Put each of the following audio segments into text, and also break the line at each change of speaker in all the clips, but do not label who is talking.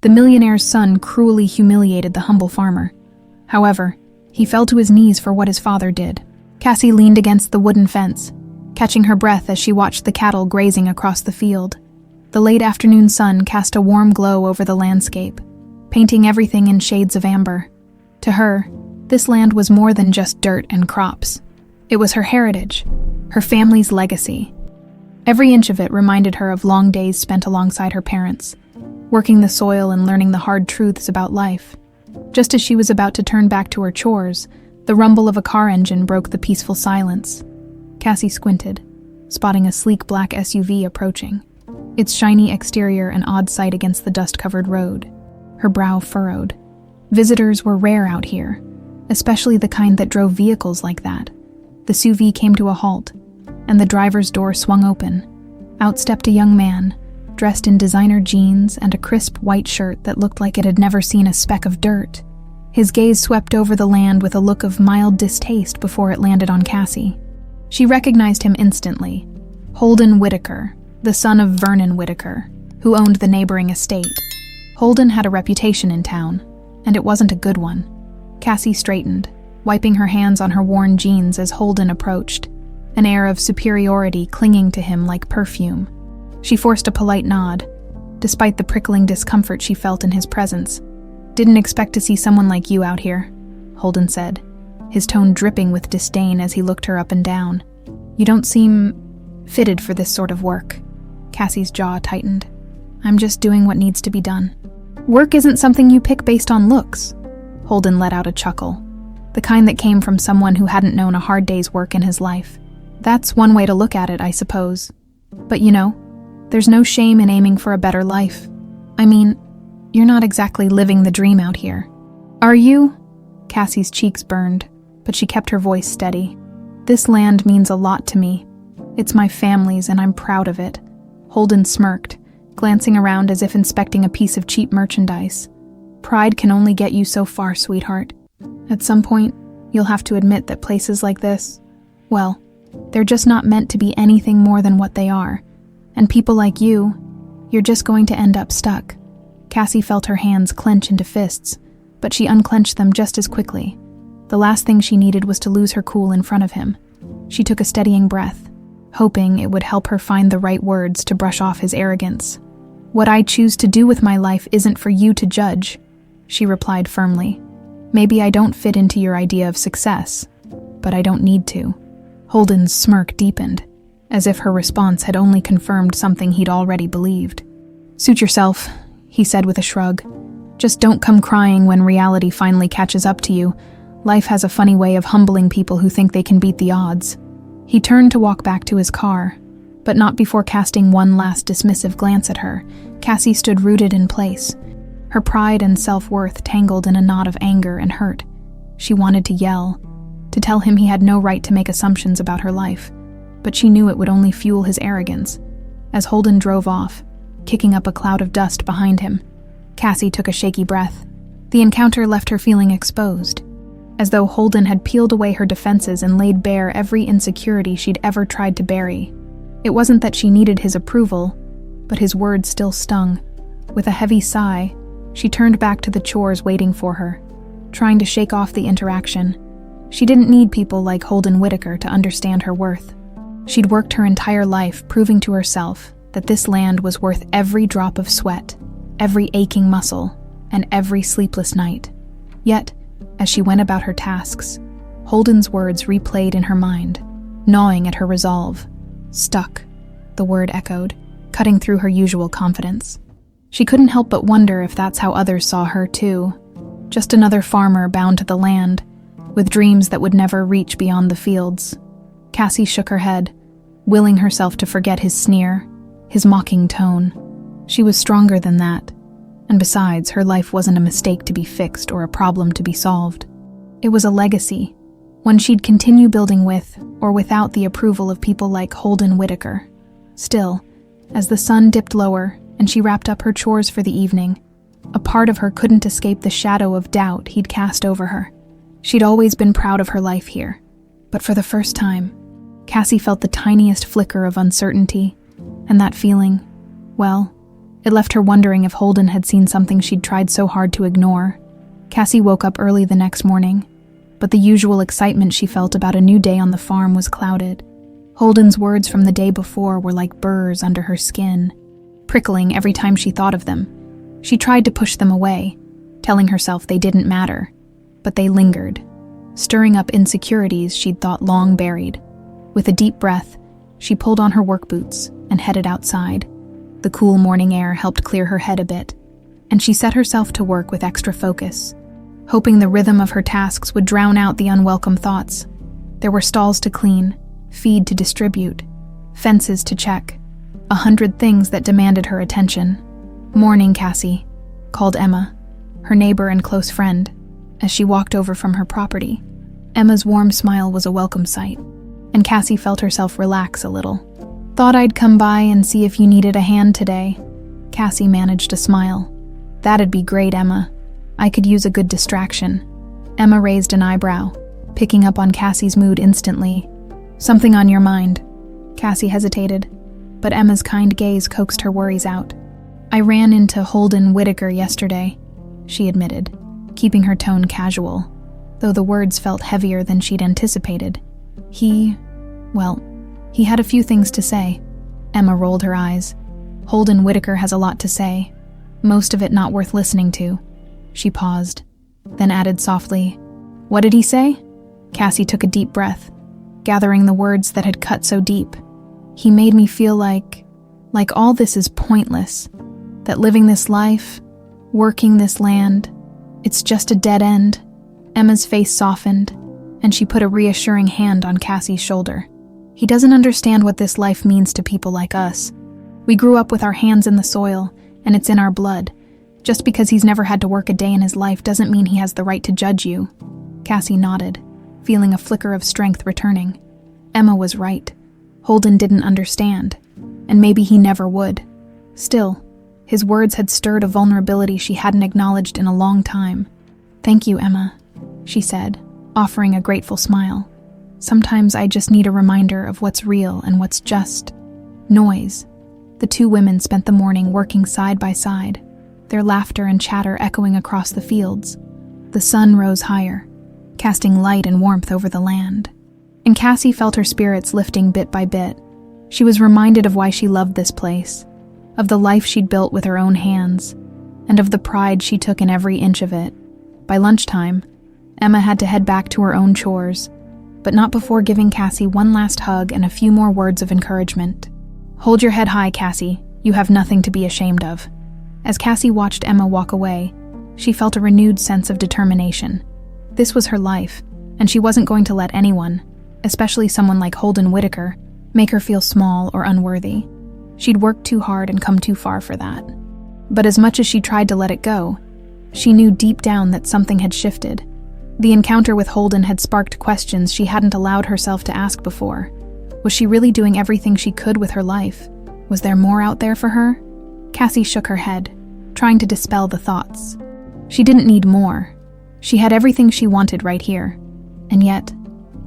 The millionaire's son cruelly humiliated the humble farmer. However, he fell to his knees for what his father did. Cassie leaned against the wooden fence, catching her breath as she watched the cattle grazing across the field. The late afternoon sun cast a warm glow over the landscape, painting everything in shades of amber. To her, this land was more than just dirt and crops. It was her heritage, her family's legacy. Every inch of it reminded her of long days spent alongside her parents, working the soil and learning the hard truths about life. Just as she was about to turn back to her chores, the rumble of a car engine broke the peaceful silence. Cassie squinted, spotting a sleek black SUV approaching, its shiny exterior an odd sight against the dust-covered road. Her brow furrowed. Visitors were rare out here, especially the kind that drove vehicles like that. The SUV came to a halt, and the driver's door swung open. Out stepped a young man, dressed in designer jeans and a crisp white shirt that looked like it had never seen a speck of dirt. His gaze swept over the land with a look of mild distaste before it landed on Cassie. She recognized him instantly. Holden Whitaker, the son of Vernon Whitaker, who owned the neighboring estate. Holden had a reputation in town, and it wasn't a good one. Cassie straightened, wiping her hands on her worn jeans as Holden approached, an air of superiority clinging to him like perfume. She forced a polite nod, despite the prickling discomfort she felt in his presence. "Didn't expect to see someone like you out here," Holden said, his tone dripping with disdain as he looked her up and down. "You don't seem fitted for this sort of work." Cassie's jaw tightened. "I'm just doing what needs to be done." "Work isn't something you pick based on looks," Holden let out a chuckle, the kind that came from someone who hadn't known a hard day's work in his life. "That's one way to look at it, I suppose. But you know, there's no shame in aiming for a better life. I mean, you're not exactly living the dream out here. Are you?" Cassie's cheeks burned, but she kept her voice steady. "This land means a lot to me. It's my family's and I'm proud of it." Holden smirked, glancing around as if inspecting a piece of cheap merchandise. "Pride can only get you so far, sweetheart. At some point, you'll have to admit that places like this, well, they're just not meant to be anything more than what they are. And people like you, you're just going to end up stuck." Cassie felt her hands clench into fists, but she unclenched them just as quickly. The last thing she needed was to lose her cool in front of him. She took a steadying breath, hoping it would help her find the right words to brush off his arrogance. "What I choose to do with my life isn't for you to judge," she replied firmly. "Maybe I don't fit into your idea of success, but I don't need to." Holden's smirk deepened, as if her response had only confirmed something he'd already believed. "Suit yourself," he said with a shrug. "Just don't come crying when reality finally catches up to you. Life has a funny way of humbling people who think they can beat the odds." He turned to walk back to his car, but not before casting one last dismissive glance at her. Cassie stood rooted in place, her pride and self-worth tangled in a knot of anger and hurt. She wanted to yell, to tell him he had no right to make assumptions about her life, but she knew it would only fuel his arrogance. As Holden drove off, kicking up a cloud of dust behind him, Cassie took a shaky breath. The encounter left her feeling exposed, as though Holden had peeled away her defenses and laid bare every insecurity she'd ever tried to bury. It wasn't that she needed his approval, but his words still stung. With a heavy sigh, she turned back to the chores waiting for her, trying to shake off the interaction. She didn't need people like Holden Whitaker to understand her worth. She'd worked her entire life proving to herself that this land was worth every drop of sweat, every aching muscle, and every sleepless night. Yet, as she went about her tasks, Holden's words replayed in her mind, gnawing at her resolve. "Stuck," the word echoed, cutting through her usual confidence. She couldn't help but wonder if that's how others saw her too. Just another farmer bound to the land, with dreams that would never reach beyond the fields. Cassie shook her head, willing herself to forget his sneer, his mocking tone. She was stronger than that, and besides, her life wasn't a mistake to be fixed or a problem to be solved. It was a legacy, one she'd continue building with or without the approval of people like Holden Whitaker. Still, as the sun dipped lower and she wrapped up her chores for the evening, a part of her couldn't escape the shadow of doubt he'd cast over her. She'd always been proud of her life here, but for the first time, Cassie felt the tiniest flicker of uncertainty, and that feeling, well, It left her wondering if Holden had seen something she'd tried so hard to ignore. Cassie woke up early the next morning, but the usual excitement she felt about a new day on the farm was clouded. Holden's words from the day before were like burrs under her skin, prickling every time she thought of them. She tried to push them away, telling herself they didn't matter, but they lingered, stirring up insecurities she'd thought long buried. With a deep breath, she pulled on her work boots and headed outside. The cool morning air helped clear her head a bit, and she set herself to work with extra focus, hoping the rhythm of her tasks would drown out the unwelcome thoughts. There were stalls to clean, feed to distribute, fences to check, 100 things that demanded her attention. "Morning, Cassie," called Emma, her neighbor and close friend, as she walked over from her property. Emma's warm smile was a welcome sight, and Cassie felt herself relax a little. "Thought I'd come by and see if you needed a hand today." Cassie managed to smile. "That'd be great, Emma. I could use a good distraction." Emma raised an eyebrow, picking up on Cassie's mood instantly. "Something on your mind?" Cassie hesitated, but Emma's kind gaze coaxed her worries out. "I ran into Holden Whitaker yesterday," she admitted, keeping her tone casual, though the words felt heavier than she'd anticipated. He had a few things to say." Emma rolled her eyes. "Holden Whitaker has a lot to say, most of it not worth listening to." She paused, then added softly, "What did he say?" Cassie took a deep breath, gathering the words that had cut so deep. "He made me feel like all this is pointless, that living this life, working this land, it's just a dead end." Emma's face softened, and she put a reassuring hand on Cassie's shoulder. "He doesn't understand what this life means to people like us. We grew up with our hands in the soil, and it's in our blood. Just because he's never had to work a day in his life doesn't mean he has the right to judge you." Cassie nodded, feeling a flicker of strength returning. Emma was right. Holden didn't understand, and maybe he never would. Still, his words had stirred a vulnerability she hadn't acknowledged in a long time. "Thank you, Emma," she said, offering a grateful smile. "Sometimes I just need a reminder of what's real and what's just noise." The two women spent the morning working side by side, their laughter and chatter echoing across the fields. The sun rose higher, casting light and warmth over the land, and Cassie felt her spirits lifting bit by bit. She was reminded of why she loved this place, of the life she'd built with her own hands, and of the pride she took in every inch of it. By lunchtime, Emma had to head back to her own chores, but not before giving Cassie one last hug and a few more words of encouragement. "Hold your head high, Cassie. You have nothing to be ashamed of." As Cassie watched Emma walk away, she felt a renewed sense of determination. This was her life, and she wasn't going to let anyone, especially someone like Holden Whitaker, make her feel small or unworthy. She'd worked too hard and come too far for that. But as much as she tried to let it go, she knew deep down that something had shifted. The encounter with Holden had sparked questions she hadn't allowed herself to ask before. Was she really doing everything she could with her life? Was there more out there for her? Cassie shook her head, trying to dispel the thoughts. She didn't need more. She had everything she wanted right here. And yet,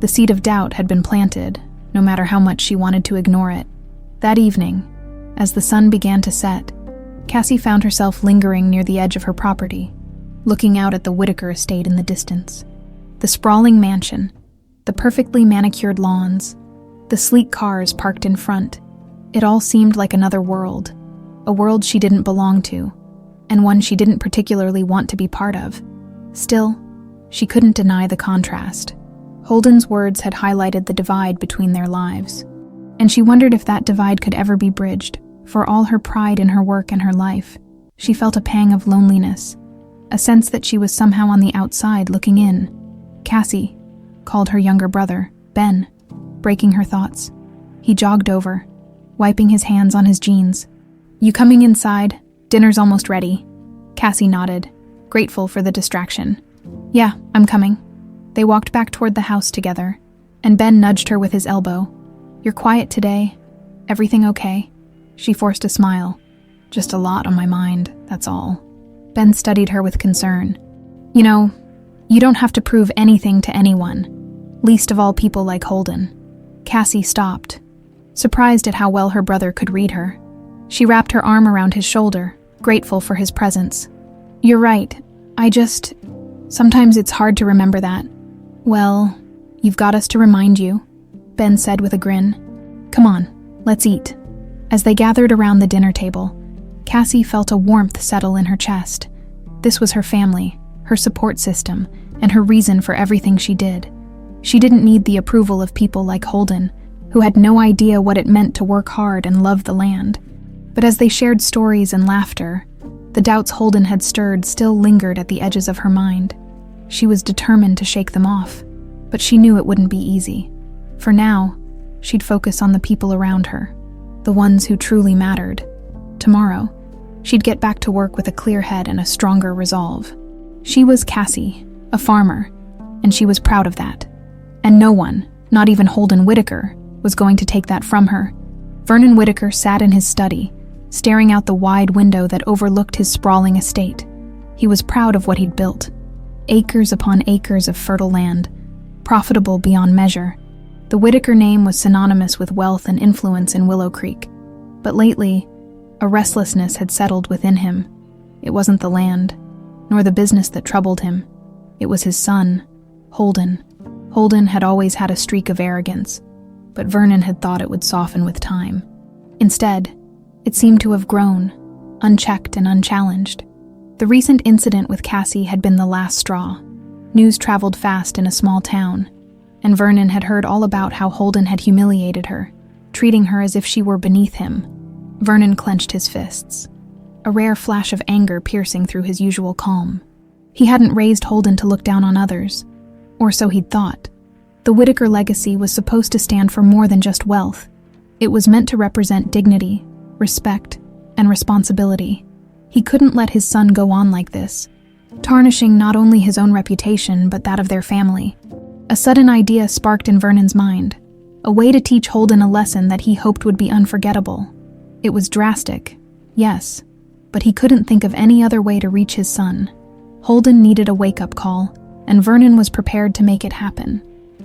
the seed of doubt had been planted, no matter how much she wanted to ignore it. That evening, as the sun began to set, Cassie found herself lingering near the edge of her property, looking out at the Whitaker estate in the distance. The sprawling mansion, the perfectly manicured lawns, the sleek cars parked in front. It all seemed like another world, a world she didn't belong to, and one she didn't particularly want to be part of. Still, she couldn't deny the contrast. Holden's words had highlighted the divide between their lives, and she wondered if that divide could ever be bridged. For all her pride in her work and her life, she felt a pang of loneliness, a sense that she was somehow on the outside looking in. "Cassie," called her younger brother, Ben, breaking her thoughts. He jogged over, wiping his hands on his jeans. "You coming inside? Dinner's almost ready." Cassie nodded, grateful for the distraction. "Yeah, I'm coming." They walked back toward the house together, and Ben nudged her with his elbow. "You're quiet today. Everything okay?" She forced a smile. "Just a lot on my mind, that's all." Ben studied her with concern. "You know, you don't have to prove anything to anyone, least of all people like Holden." Cassie stopped, surprised at how well her brother could read her. She wrapped her arm around his shoulder, grateful for his presence. "You're right. Sometimes it's hard to remember that." "Well, you've got us to remind you," Ben said with a grin. "Come on, let's eat." As they gathered around the dinner table, Cassie felt a warmth settle in her chest. This was her family, her support system, and her reason for everything she did. She didn't need the approval of people like Holden, who had no idea what it meant to work hard and love the land. But as they shared stories and laughter, the doubts Holden had stirred still lingered at the edges of her mind. She was determined to shake them off, but she knew it wouldn't be easy. For now, she'd focus on the people around her, the ones who truly mattered. Tomorrow, she'd get back to work with a clear head and a stronger resolve. She was Cassie, a farmer, and she was proud of that. And no one, not even Holden Whitaker, was going to take that from her. Vernon Whitaker sat in his study, staring out the wide window that overlooked his sprawling estate. He was proud of what he'd built. Acres upon acres of fertile land, profitable beyond measure. The Whitaker name was synonymous with wealth and influence in Willow Creek. But lately, a restlessness had settled within him. It wasn't the land, nor the business that troubled him. It was his son, Holden. Holden had always had a streak of arrogance, but Vernon had thought it would soften with time. Instead, it seemed to have grown, unchecked and unchallenged. The recent incident with Cassie had been the last straw. News traveled fast in a small town, and Vernon had heard all about how Holden had humiliated her, treating her as if she were beneath him. Vernon clenched his fists, a rare flash of anger piercing through his usual calm. He hadn't raised Holden to look down on others, or so he'd thought. The Whitaker legacy was supposed to stand for more than just wealth. It was meant to represent dignity, respect, and responsibility. He couldn't let his son go on like this, tarnishing not only his own reputation but that of their family. A sudden idea sparked in Vernon's mind, a way to teach Holden a lesson that he hoped would be unforgettable. It was drastic, yes, but he couldn't think of any other way to reach his son. Holden needed a wake-up call, and Vernon was prepared to make it happen.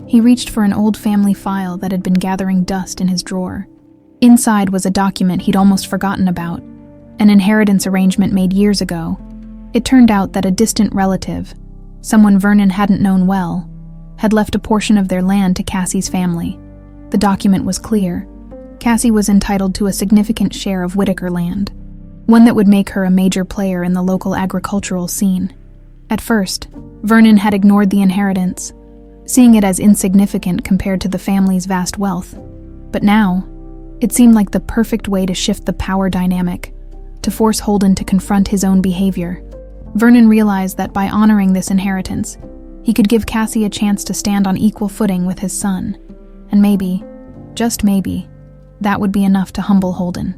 He reached for an old family file that had been gathering dust in his drawer. Inside was a document he'd almost forgotten about, an inheritance arrangement made years ago. It turned out that a distant relative, someone Vernon hadn't known well, had left a portion of their land to Cassie's family. The document was clear. Cassie was entitled to a significant share of Whitaker land, one that would make her a major player in the local agricultural scene. At first, Vernon had ignored the inheritance, seeing it as insignificant compared to the family's vast wealth. But now, it seemed like the perfect way to shift the power dynamic, to force Holden to confront his own behavior. Vernon realized that by honoring this inheritance, he could give Cassie a chance to stand on equal footing with his son. And maybe, just maybe, that would be enough to humble Holden.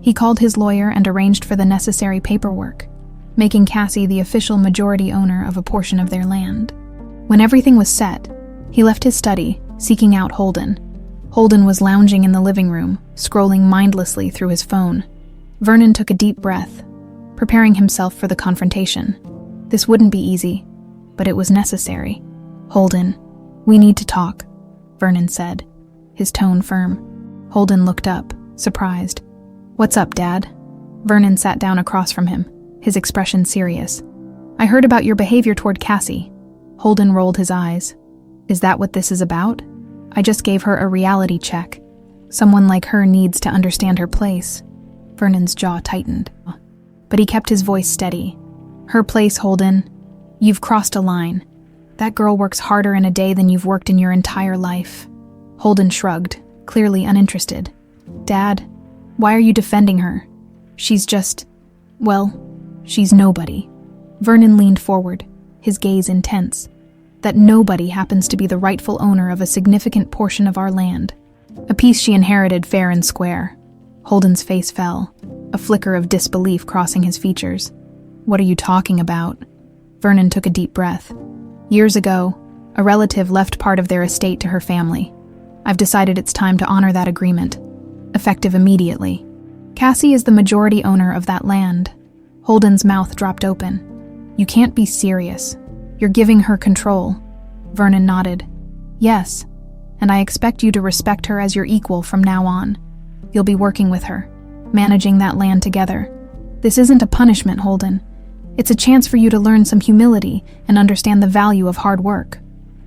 He called his lawyer and arranged for the necessary paperwork, making Cassie the official majority owner of a portion of their land. When everything was set, he left his study, seeking out Holden. Holden was lounging in the living room, scrolling mindlessly through his phone. Vernon took a deep breath, preparing himself for the confrontation. This wouldn't be easy, but it was necessary. "Holden, we need to talk," Vernon said, his tone firm. Holden looked up, surprised. "What's up, Dad?" Vernon sat down across from him, his expression serious. "I heard about your behavior toward Cassie." Holden rolled his eyes. "Is that what this is about? I just gave her a reality check. Someone like her needs to understand her place." Vernon's jaw tightened, but he kept his voice steady. "Her place, Holden. You've crossed a line. That girl works harder in a day than you've worked in your entire life." Holden shrugged, clearly uninterested. "Dad, why are you defending her? She's nobody." Vernon leaned forward, his gaze intense. "That nobody happens to be the rightful owner of a significant portion of our land. A piece she inherited fair and square." Holden's face fell, a flicker of disbelief crossing his features. "What are you talking about?" Vernon took a deep breath. "Years ago, a relative left part of their estate to her family. I've decided it's time to honor that agreement, effective immediately. Cassie is the majority owner of that land." Holden's mouth dropped open. "You can't be serious. You're giving her control." Vernon nodded. "Yes, and I expect you to respect her as your equal from now on. You'll be working with her, managing that land together. This isn't a punishment, Holden. It's a chance for you to learn some humility and understand the value of hard work.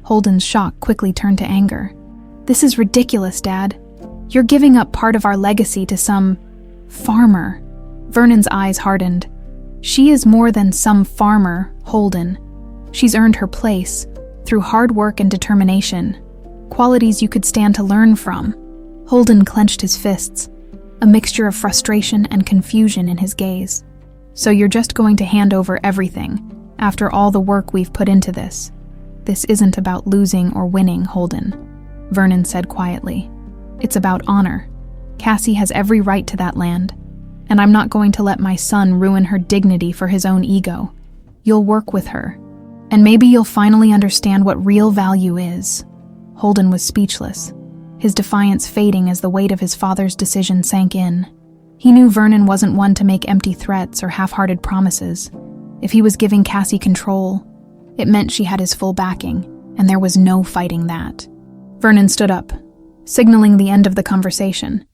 Holden's shock quickly turned to anger. This is ridiculous, Dad. You're giving up part of our legacy to some farmer. Vernon's eyes hardened. She is more than some farmer, Holden. She's earned her place through hard work and determination, qualities you could stand to learn from. Holden clenched his fists, a mixture of frustration and confusion in his gaze. So you're just going to hand over everything after all the work we've put into this? This isn't about losing or winning, Holden, Vernon said quietly. It's about honor. Cassie has every right to that land, and I'm not going to let my son ruin her dignity for his own ego. You'll work with her, and maybe you'll finally understand what real value is. Holden was speechless, his defiance fading as the weight of his father's decision sank in. He knew Vernon wasn't one to make empty threats or half-hearted promises. If he was giving Cassie control, it meant she had his full backing, and there was no fighting that. Vernon stood up, signaling the end of the conversation.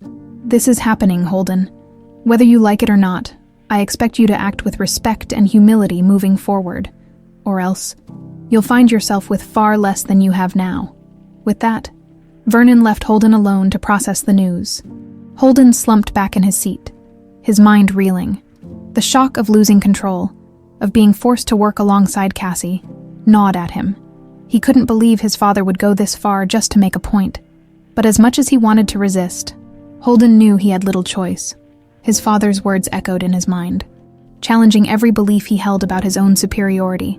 This is happening, Holden. Whether you like it or not, I expect you to act with respect and humility moving forward, or else you'll find yourself with far less than you have now. With that, Vernon left Holden alone to process the news. Holden slumped back in his seat, his mind reeling. The shock of losing control, of being forced to work alongside Cassie, gnawed at him. He couldn't believe his father would go this far just to make a point. But as much as he wanted to resist, Holden knew he had little choice. His father's words echoed in his mind, challenging every belief he held about his own superiority,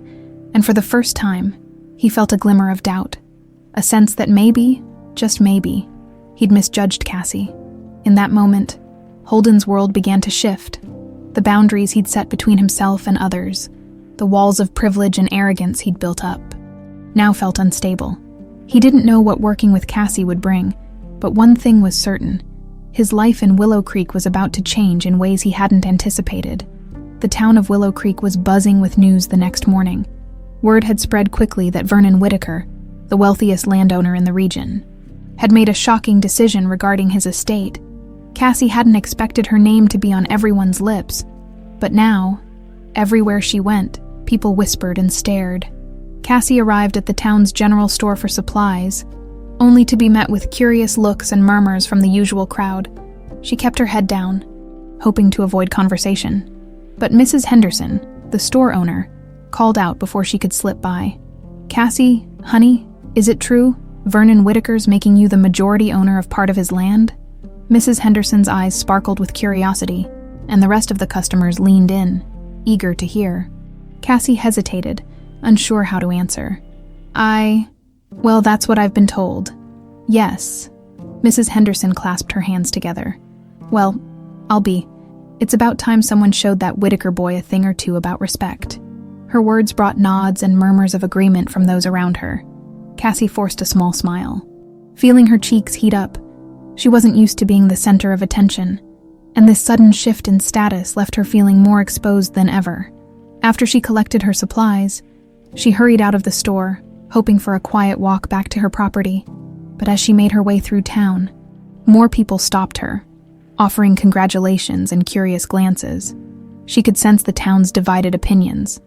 and for the first time, he felt a glimmer of doubt, a sense that maybe, just maybe, he'd misjudged Cassie. In that moment, Holden's world began to shift. The boundaries he'd set between himself and others, the walls of privilege and arrogance he'd built up, now felt unstable. He didn't know what working with Cassie would bring, but one thing was certain. His life in Willow Creek was about to change in ways he hadn't anticipated. The town of Willow Creek was buzzing with news the next morning. Word had spread quickly that Vernon Whitaker, the wealthiest landowner in the region, had made a shocking decision regarding his estate. Cassie hadn't expected her name to be on everyone's lips, but now, everywhere she went, people whispered and stared. Cassie arrived at the town's general store for supplies, only to be met with curious looks and murmurs from the usual crowd. She kept her head down, hoping to avoid conversation. But Mrs. Henderson, the store owner, called out before she could slip by. "Cassie, honey, is it true? Vernon Whitaker's making you the majority owner of part of his land?" Mrs. Henderson's eyes sparkled with curiosity, and the rest of the customers leaned in, eager to hear. Cassie hesitated, unsure how to answer. Well, that's what I've been told. Yes. Mrs. Henderson clasped her hands together. Well, it's about time someone showed that Whitaker boy a thing or two about respect. Her words brought nods and murmurs of agreement from those around her. Cassie forced a small smile, feeling her cheeks heat up. She wasn't used to being the center of attention, and this sudden shift in status left her feeling more exposed than ever. After she collected her supplies, she hurried out of the store, hoping for a quiet walk back to her property. But as she made her way through town, more people stopped her, offering congratulations and curious glances. She could sense the town's divided opinions.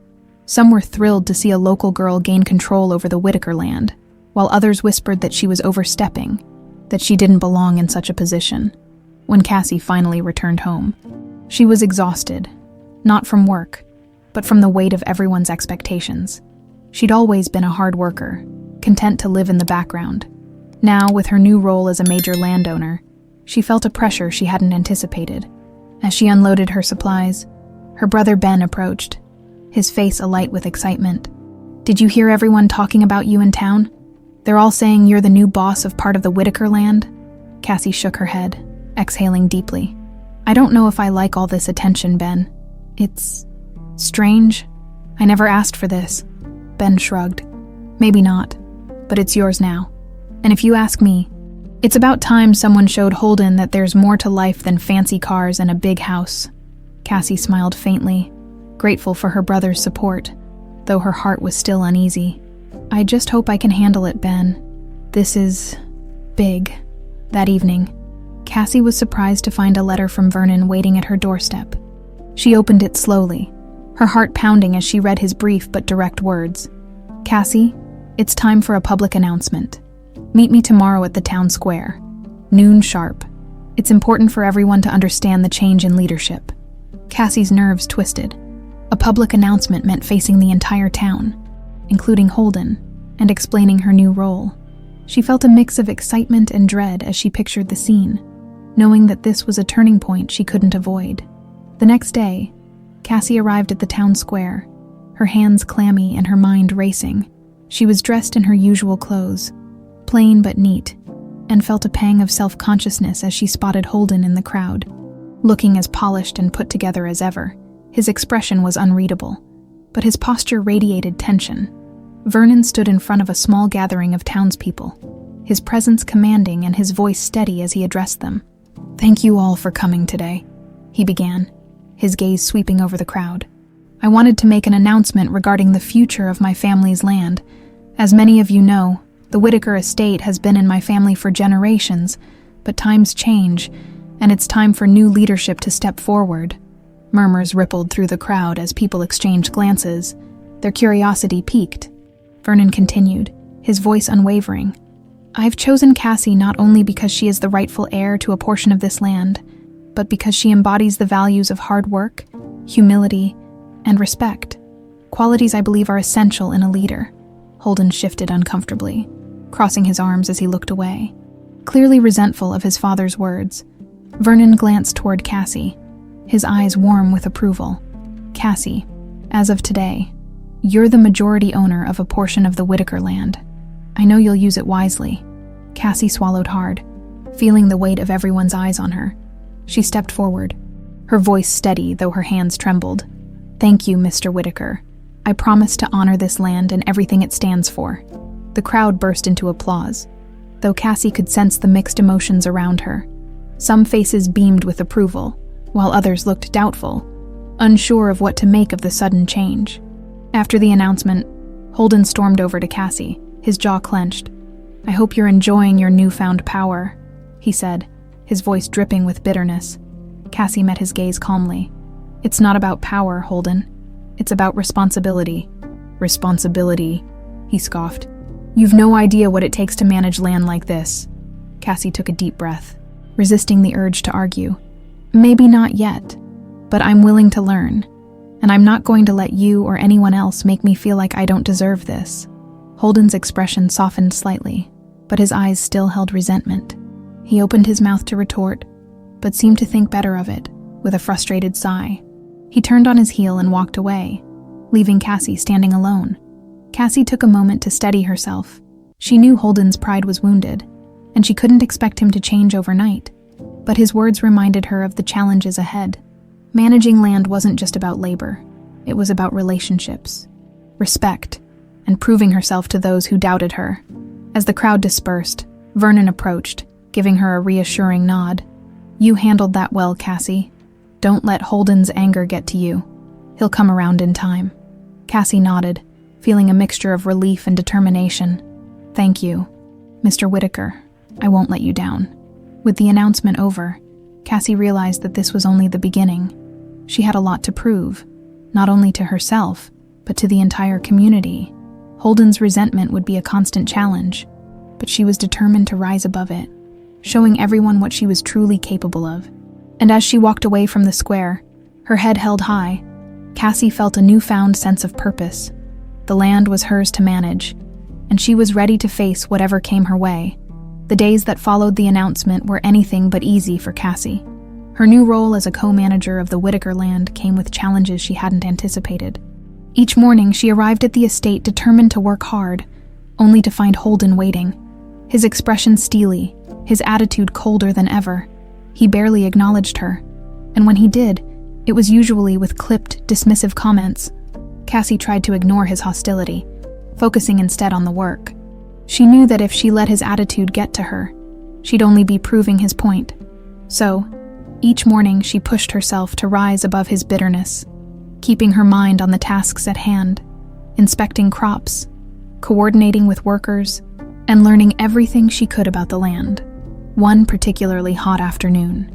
Some were thrilled to see a local girl gain control over the Whitaker land, while others whispered that she was overstepping, that she didn't belong in such a position. When Cassie finally returned home, she was exhausted, not from work, but from the weight of everyone's expectations. She'd always been a hard worker, content to live in the background. Now, with her new role as a major landowner, she felt a pressure she hadn't anticipated. As she unloaded her supplies, her brother Ben approached, his face alight with excitement. "Did you hear everyone talking about you in town? They're all saying you're the new boss of part of the Whitaker land?" Cassie shook her head, exhaling deeply. "I don't know if I like all this attention, Ben. It's strange. I never asked for this." Ben shrugged. "Maybe not, but it's yours now. And if you ask me, it's about time someone showed Holden that there's more to life than fancy cars and a big house." Cassie smiled faintly, grateful for her brother's support, though her heart was still uneasy. "I just hope I can handle it, Ben. This is big." That evening, Cassie was surprised to find a letter from Vernon waiting at her doorstep. She opened it slowly, her heart pounding as she read his brief but direct words. "Cassie, it's time for a public announcement. Meet me tomorrow at the town square. Noon sharp. It's important for everyone to understand the change in leadership." Cassie's nerves twisted. A public announcement meant facing the entire town, including Holden, and explaining her new role. She felt a mix of excitement and dread as she pictured the scene, knowing that this was a turning point she couldn't avoid. The next day, Cassie arrived at the town square, her hands clammy and her mind racing. She was dressed in her usual clothes, plain but neat, and felt a pang of self-consciousness as she spotted Holden in the crowd. Looking as polished and put together as ever, his expression was unreadable, but his posture radiated tension. Vernon stood in front of a small gathering of townspeople, his presence commanding and his voice steady as he addressed them. "Thank you all for coming today," he began, his gaze sweeping over the crowd. "I wanted to make an announcement regarding the future of my family's land. As many of you know, the Whitaker estate has been in my family for generations, but times change, and it's time for new leadership to step forward." Murmurs rippled through the crowd as people exchanged glances, their curiosity piqued. Vernon continued, his voice unwavering. "I've chosen Cassie not only because she is the rightful heir to a portion of this land, but because she embodies the values of hard work, humility, and respect, qualities I believe are essential in a leader." Holden shifted uncomfortably, crossing his arms as he looked away, clearly resentful of his father's words. Vernon glanced toward Cassie, his eyes warm with approval. "Cassie, as of today, you're the majority owner of a portion of the Whitaker land. I know you'll use it wisely." Cassie swallowed hard, feeling the weight of everyone's eyes on her. She stepped forward, her voice steady though her hands trembled. "Thank you, Mr. Whitaker. I promise to honor this land and everything it stands for." The crowd burst into applause, though Cassie could sense the mixed emotions around her. Some faces beamed with approval, while others looked doubtful, unsure of what to make of the sudden change. After the announcement, Holden stormed over to Cassie, his jaw clenched. "I hope you're enjoying your newfound power," he said, his voice dripping with bitterness. Cassie met his gaze calmly. "It's not about power, Holden. It's about responsibility." "Responsibility," he scoffed. "You've no idea what it takes to manage land like this." Cassie took a deep breath, resisting the urge to argue. "Maybe not yet, but I'm willing to learn, and I'm not going to let you or anyone else make me feel like I don't deserve this." Holden's expression softened slightly, but his eyes still held resentment. He opened his mouth to retort, but seemed to think better of it, with a frustrated sigh. He turned on his heel and walked away, leaving Cassie standing alone. Cassie took a moment to steady herself. She knew Holden's pride was wounded, and she couldn't expect him to change overnight. But his words reminded her of the challenges ahead. Managing land wasn't just about labor. It was about relationships, respect, and proving herself to those who doubted her. As the crowd dispersed, Vernon approached, giving her a reassuring nod. "You handled that well, Cassie. Don't let Holden's anger get to you. He'll come around in time." Cassie nodded, feeling a mixture of relief and determination. "Thank you, Mr. Whitaker. I won't let you down." With the announcement over, Cassie realized that this was only the beginning. She had a lot to prove, not only to herself, but to the entire community. Holden's resentment would be a constant challenge, but she was determined to rise above it, showing everyone what she was truly capable of. And as she walked away from the square, her head held high, Cassie felt a newfound sense of purpose. The land was hers to manage, and she was ready to face whatever came her way. The days that followed the announcement were anything but easy for Cassie. Her new role as a co-manager of the Whitaker land came with challenges she hadn't anticipated. Each morning, she arrived at the estate determined to work hard, only to find Holden waiting. His expression steely, his attitude colder than ever. He barely acknowledged her, and when he did, it was usually with clipped, dismissive comments. Cassie tried to ignore his hostility, focusing instead on the work. She knew that if she let his attitude get to her, she'd only be proving his point. So, each morning she pushed herself to rise above his bitterness, keeping her mind on the tasks at hand, inspecting crops, coordinating with workers, and learning everything she could about the land. One particularly hot afternoon,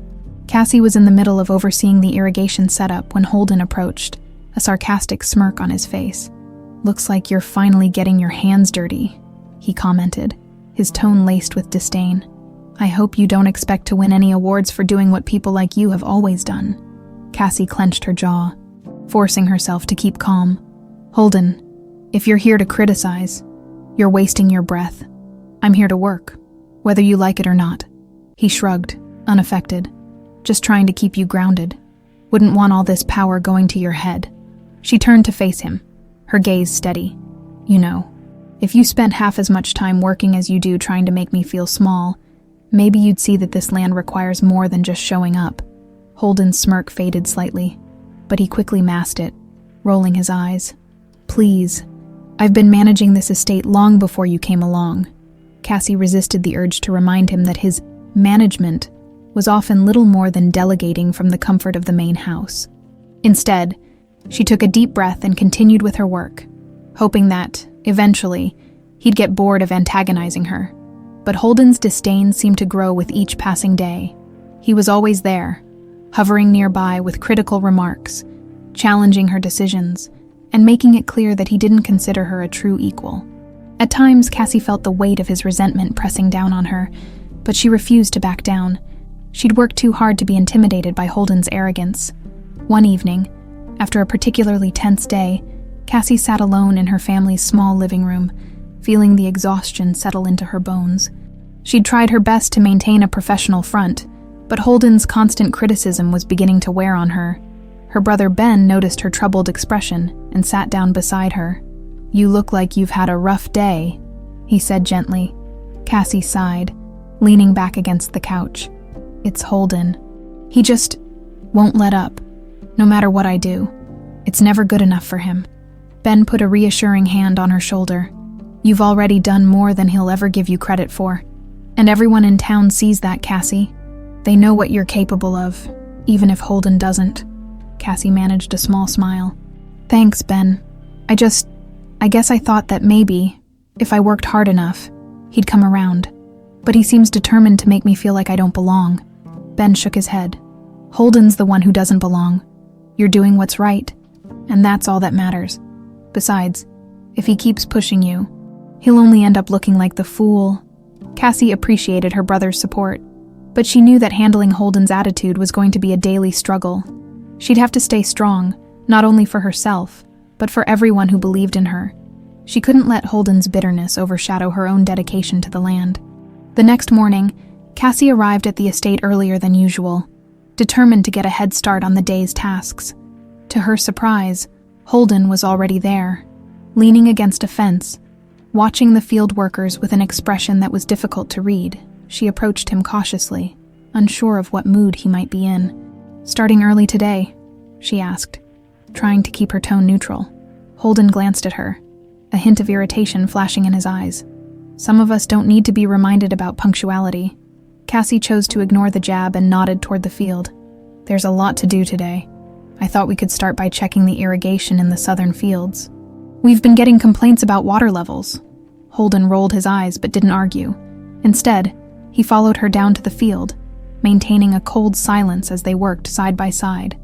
Cassie was in the middle of overseeing the irrigation setup when Holden approached, a sarcastic smirk on his face. "Looks like you're finally getting your hands dirty," he commented, his tone laced with disdain. "I hope you don't expect to win any awards for doing what people like you have always done." Cassie clenched her jaw, forcing herself to keep calm. "Holden, if you're here to criticize, you're wasting your breath. I'm here to work, whether you like it or not." He shrugged, unaffected. "Just trying to keep you grounded. Wouldn't want all this power going to your head." She turned to face him, her gaze steady. "You know, if you spent half as much time working as you do trying to make me feel small, maybe you'd see that this land requires more than just showing up." Holden's smirk faded slightly, but he quickly masked it, rolling his eyes. "Please, I've been managing this estate long before you came along." Cassie resisted the urge to remind him that his management was often little more than delegating from the comfort of the main house. Instead, she took a deep breath and continued with her work, hoping that, eventually, he'd get bored of antagonizing her. But Holden's disdain seemed to grow with each passing day. He was always there, hovering nearby with critical remarks, challenging her decisions, and making it clear that he didn't consider her a true equal. At times, Cassie felt the weight of his resentment pressing down on her, but she refused to back down. She'd worked too hard to be intimidated by Holden's arrogance. One evening, after a particularly tense day, Cassie sat alone in her family's small living room, feeling the exhaustion settle into her bones. She'd tried her best to maintain a professional front, but Holden's constant criticism was beginning to wear on her. Her brother Ben noticed her troubled expression and sat down beside her. "You look like you've had a rough day," he said gently. Cassie sighed, leaning back against the couch. "It's Holden. He just won't let up, no matter what I do. It's never good enough for him." Ben put a reassuring hand on her shoulder. "You've already done more than he'll ever give you credit for. And everyone in town sees that, Cassie. They know what you're capable of, even if Holden doesn't." Cassie managed a small smile. "Thanks, Ben. I guess I thought that maybe, if I worked hard enough, he'd come around. But he seems determined to make me feel like I don't belong." Ben shook his head. "Holden's the one who doesn't belong. You're doing what's right, and that's all that matters. Besides, if he keeps pushing you, he'll only end up looking like the fool." Cassie appreciated her brother's support, but she knew that handling Holden's attitude was going to be a daily struggle. She'd have to stay strong, not only for herself, but for everyone who believed in her. She couldn't let Holden's bitterness overshadow her own dedication to the land. The next morning, Cassie arrived at the estate earlier than usual, determined to get a head start on the day's tasks. To her surprise, Holden was already there, leaning against a fence, watching the field workers with an expression that was difficult to read. She approached him cautiously, unsure of what mood he might be in. "Starting early today?" she asked, trying to keep her tone neutral. Holden glanced at her, a hint of irritation flashing in his eyes. "Some of us don't need to be reminded about punctuality." Cassie chose to ignore the jab and nodded toward the field. "There's a lot to do today. I thought we could start by checking the irrigation in the southern fields. We've been getting complaints about water levels." Holden rolled his eyes but didn't argue. Instead, he followed her down to the field, maintaining a cold silence as they worked side by side.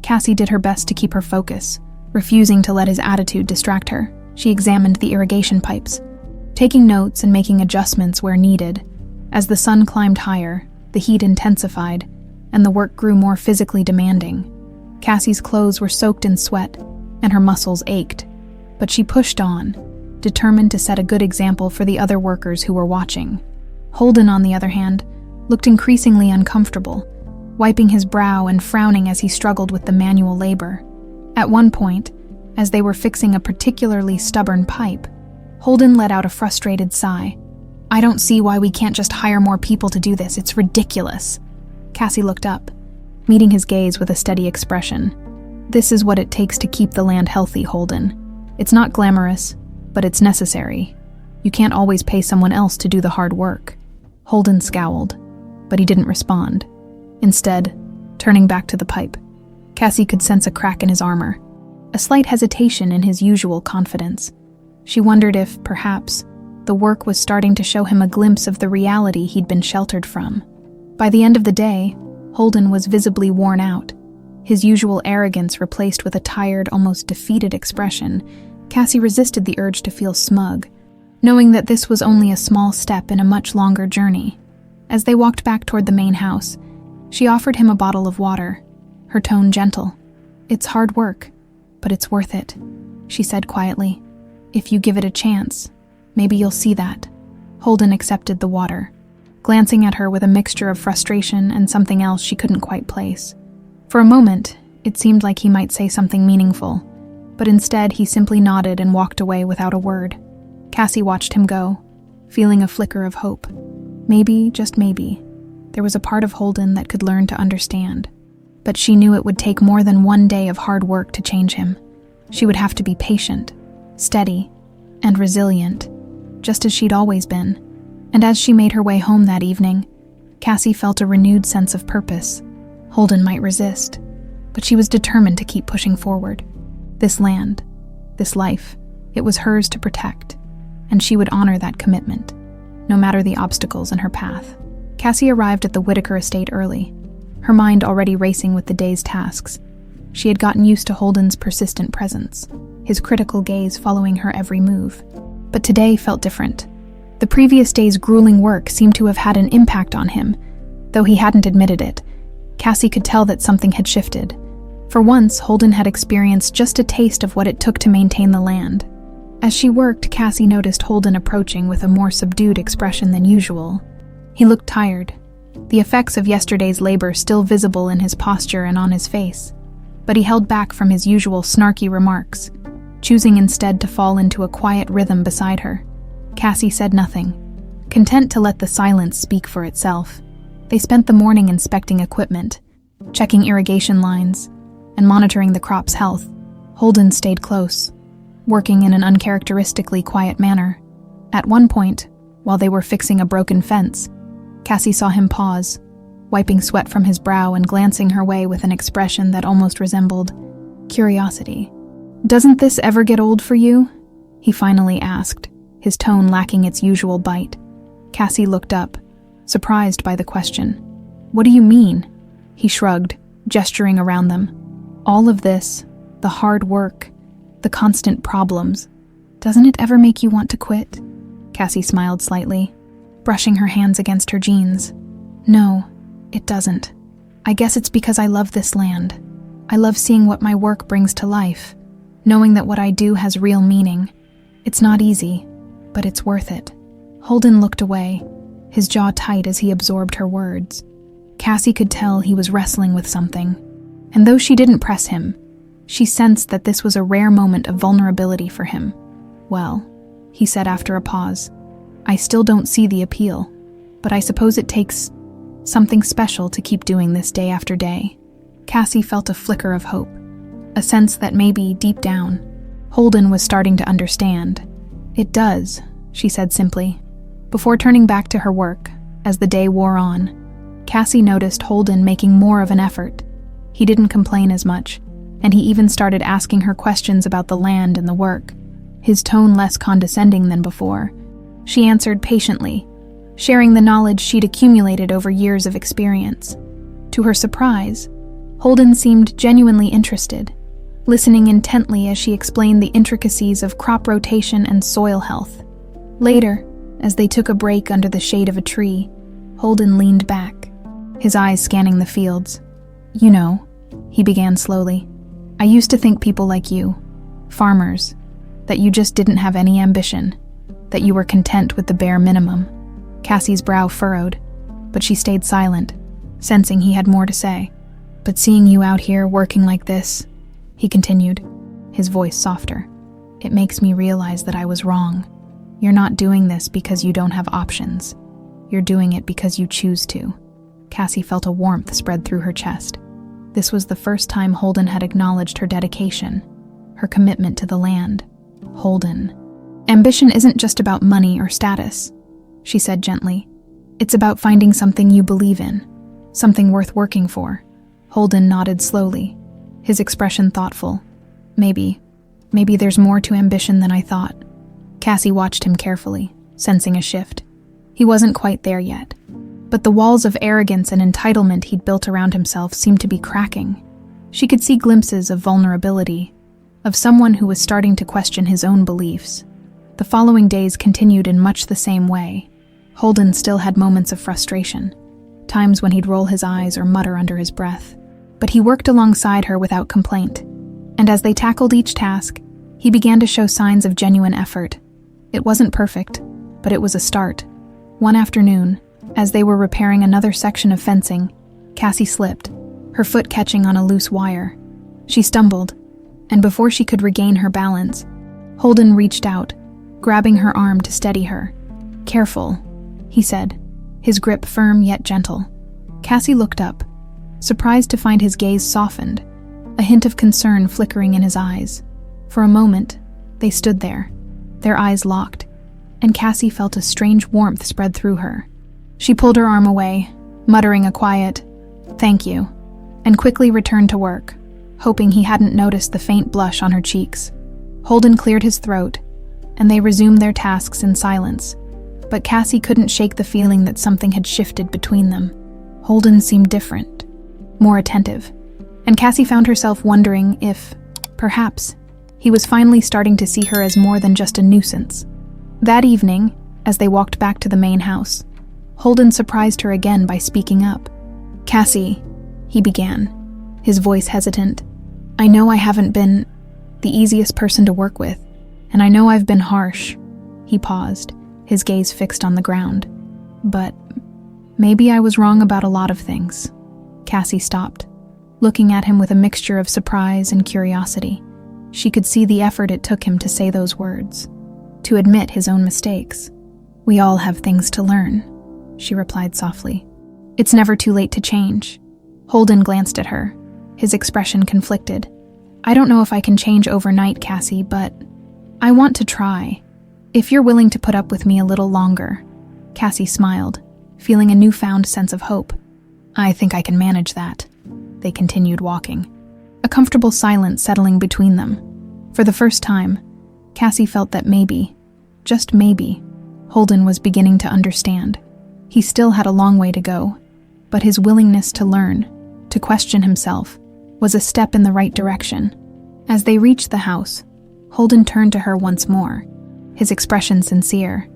Cassie did her best to keep her focus, refusing to let his attitude distract her. She examined the irrigation pipes, taking notes and making adjustments where needed. As the sun climbed higher, the heat intensified, and the work grew more physically demanding. Cassie's clothes were soaked in sweat, and her muscles ached. But she pushed on, determined to set a good example for the other workers who were watching. Holden, on the other hand, looked increasingly uncomfortable, wiping his brow and frowning as he struggled with the manual labor. At one point, as they were fixing a particularly stubborn pipe, Holden let out a frustrated sigh. "I don't see why we can't just hire more people to do this. It's ridiculous." Cassie looked up, meeting his gaze with a steady expression. "This is what it takes to keep the land healthy, Holden. It's not glamorous, but it's necessary. You can't always pay someone else to do the hard work." Holden scowled, but he didn't respond. Instead, turning back to the pipe, Cassie could sense a crack in his armor, a slight hesitation in his usual confidence. She wondered if, perhaps, The work was starting to show him a glimpse of the reality he'd been sheltered from. By the end of the day, Holden was visibly worn out. His usual arrogance replaced with a tired, almost defeated expression. Cassie resisted the urge to feel smug, knowing that this was only a small step in a much longer journey. As they walked back toward the main house, she offered him a bottle of water, her tone gentle. "It's hard work, but it's worth it," she said quietly. "If you give it a chance, maybe you'll see that." Holden accepted the water, glancing at her with a mixture of frustration and something else she couldn't quite place. For a moment, it seemed like he might say something meaningful, but instead he simply nodded and walked away without a word. Cassie watched him go, feeling a flicker of hope. Maybe, just maybe, there was a part of Holden that could learn to understand. But she knew it would take more than one day of hard work to change him. She would have to be patient, steady, and resilient, just as she'd always been. And as she made her way home that evening, Cassie felt a renewed sense of purpose. Holden might resist, but she was determined to keep pushing forward. This land, this life, it was hers to protect, and she would honor that commitment, no matter the obstacles in her path. Cassie arrived at the Whitaker estate early, her mind already racing with the day's tasks. She had gotten used to Holden's persistent presence, his critical gaze following her every move. But today felt different. The previous day's grueling work seemed to have had an impact on him, though he hadn't admitted it. Cassie could tell that something had shifted. For once, Holden had experienced just a taste of what it took to maintain the land. As she worked, Cassie noticed Holden approaching with a more subdued expression than usual. He looked tired, the effects of yesterday's labor still visible in his posture and on his face. But he held back from his usual snarky remarks, choosing instead to fall into a quiet rhythm beside her. Cassie said nothing, content to let the silence speak for itself. They spent the morning inspecting equipment, checking irrigation lines, and monitoring the crop's health. Holden stayed close, working in an uncharacteristically quiet manner. At one point, while they were fixing a broken fence, Cassie saw him pause, wiping sweat from his brow and glancing her way with an expression that almost resembled curiosity. "Doesn't this ever get old for you?" he finally asked, his tone lacking its usual bite. Cassie looked up, surprised by the question. "What do you mean?" He shrugged, gesturing around them. "All of this, the hard work, the constant problems, doesn't it ever make you want to quit?" Cassie smiled slightly, brushing her hands against her jeans. "No, it doesn't. I guess it's because I love this land. I love seeing what my work brings to life, knowing that what I do has real meaning. It's not easy, but it's worth it." Holden looked away, his jaw tight as he absorbed her words. Cassie could tell he was wrestling with something, and though she didn't press him, she sensed that this was a rare moment of vulnerability for him. "Well," he said after a pause, "I still don't see the appeal, but I suppose it takes something special to keep doing this day after day." Cassie felt a flicker of hope, a sense that maybe, deep down, Holden was starting to understand. "It does," she said simply. Before turning back to her work, as the day wore on, Cassie noticed Holden making more of an effort. He didn't complain as much, and he even started asking her questions about the land and the work, his tone less condescending than before. She answered patiently, sharing the knowledge she'd accumulated over years of experience. To her surprise, Holden seemed genuinely interested, listening intently as she explained the intricacies of crop rotation and soil health. Later, as they took a break under the shade of a tree, Holden leaned back, his eyes scanning the fields. "You know," he began slowly, "I used to think people like you, farmers, that you just didn't have any ambition, that you were content with the bare minimum." Cassie's brow furrowed, but she stayed silent, sensing he had more to say. "But seeing you out here working like this," he continued, his voice softer, "it makes me realize that I was wrong. You're not doing this because you don't have options. You're doing it because you choose to." Cassie felt a warmth spread through her chest. This was the first time Holden had acknowledged her dedication, her commitment to the land. "Holden, ambition isn't just about money or status," she said gently. "It's about finding something you believe in, something worth working for." Holden nodded slowly, his expression thoughtful. Maybe there's more to ambition than I thought." Cassie watched him carefully, sensing a shift. He wasn't quite there yet, but the walls of arrogance and entitlement he'd built around himself seemed to be cracking. She could see glimpses of vulnerability, of someone who was starting to question his own beliefs. The following days continued in much the same way. Holden still had moments of frustration, times when he'd roll his eyes or mutter under his breath. But he worked alongside her without complaint, and as they tackled each task, he began to show signs of genuine effort. It wasn't perfect, but it was a start. One afternoon, as they were repairing another section of fencing, Cassie slipped, her foot catching on a loose wire. She stumbled, and before she could regain her balance, Holden reached out, grabbing her arm to steady her. "Careful," he said, his grip firm yet gentle. Cassie looked up, surprised to find his gaze softened, a hint of concern flickering in his eyes. For a moment, they stood there, their eyes locked, and Cassie felt a strange warmth spread through her. She pulled her arm away, muttering a quiet, "Thank you," and quickly returned to work, hoping he hadn't noticed the faint blush on her cheeks. Holden cleared his throat, and they resumed their tasks in silence, but Cassie couldn't shake the feeling that something had shifted between them. Holden seemed different, more attentive, and Cassie found herself wondering if, perhaps, he was finally starting to see her as more than just a nuisance. That evening, as they walked back to the main house, Holden surprised her again by speaking up. "Cassie," he began, his voice hesitant, "I know I haven't been the easiest person to work with, and I know I've been harsh." He paused, his gaze fixed on the ground. "But maybe I was wrong about a lot of things." Cassie stopped, looking at him with a mixture of surprise and curiosity. She could see the effort it took him to say those words, to admit his own mistakes. "We all have things to learn," she replied softly. "It's never too late to change." Holden glanced at her, his expression conflicted. "I don't know if I can change overnight, Cassie, but I want to try. If you're willing to put up with me a little longer." Cassie smiled, feeling a newfound sense of hope. "I think I can manage that." They continued walking, a comfortable silence settling between them. For the first time, Cassie felt that maybe, just maybe, Holden was beginning to understand. He still had a long way to go, but his willingness to learn, to question himself, was a step in the right direction. As they reached the house, Holden turned to her once more, his expression sincere.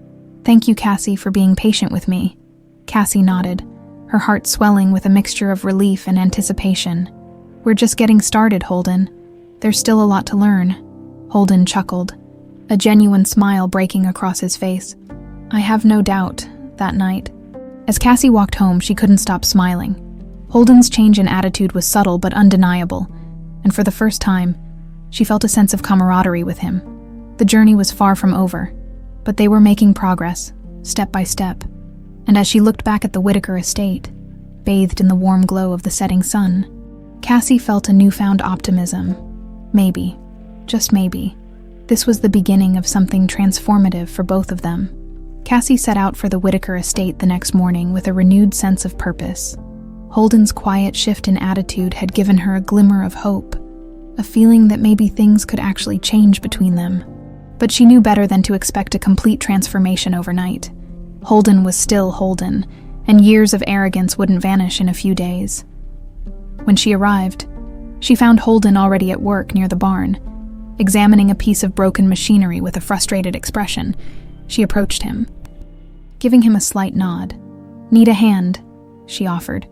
"Thank you, Cassie, for being patient with me." Cassie nodded, her heart swelling with a mixture of relief and anticipation. "We're just getting started, Holden. There's still a lot to learn." Holden chuckled, a genuine smile breaking across his face. "I have no doubt," that night. As Cassie walked home, she couldn't stop smiling. Holden's change in attitude was subtle but undeniable, and for the first time, she felt a sense of camaraderie with him. The journey was far from over, but they were making progress, step by step. And as she looked back at the Whitaker estate, bathed in the warm glow of the setting sun, Cassie felt a newfound optimism. Maybe, just maybe, this was the beginning of something transformative for both of them. Cassie set out for the Whitaker estate the next morning with a renewed sense of purpose. Holden's quiet shift in attitude had given her a glimmer of hope, a feeling that maybe things could actually change between them. But she knew better than to expect a complete transformation overnight. Holden was still Holden, and years of arrogance wouldn't vanish in a few days. When she arrived, she found Holden already at work near the barn, examining a piece of broken machinery with a frustrated expression. She approached him, giving him a slight nod. "Need a hand?" she offered,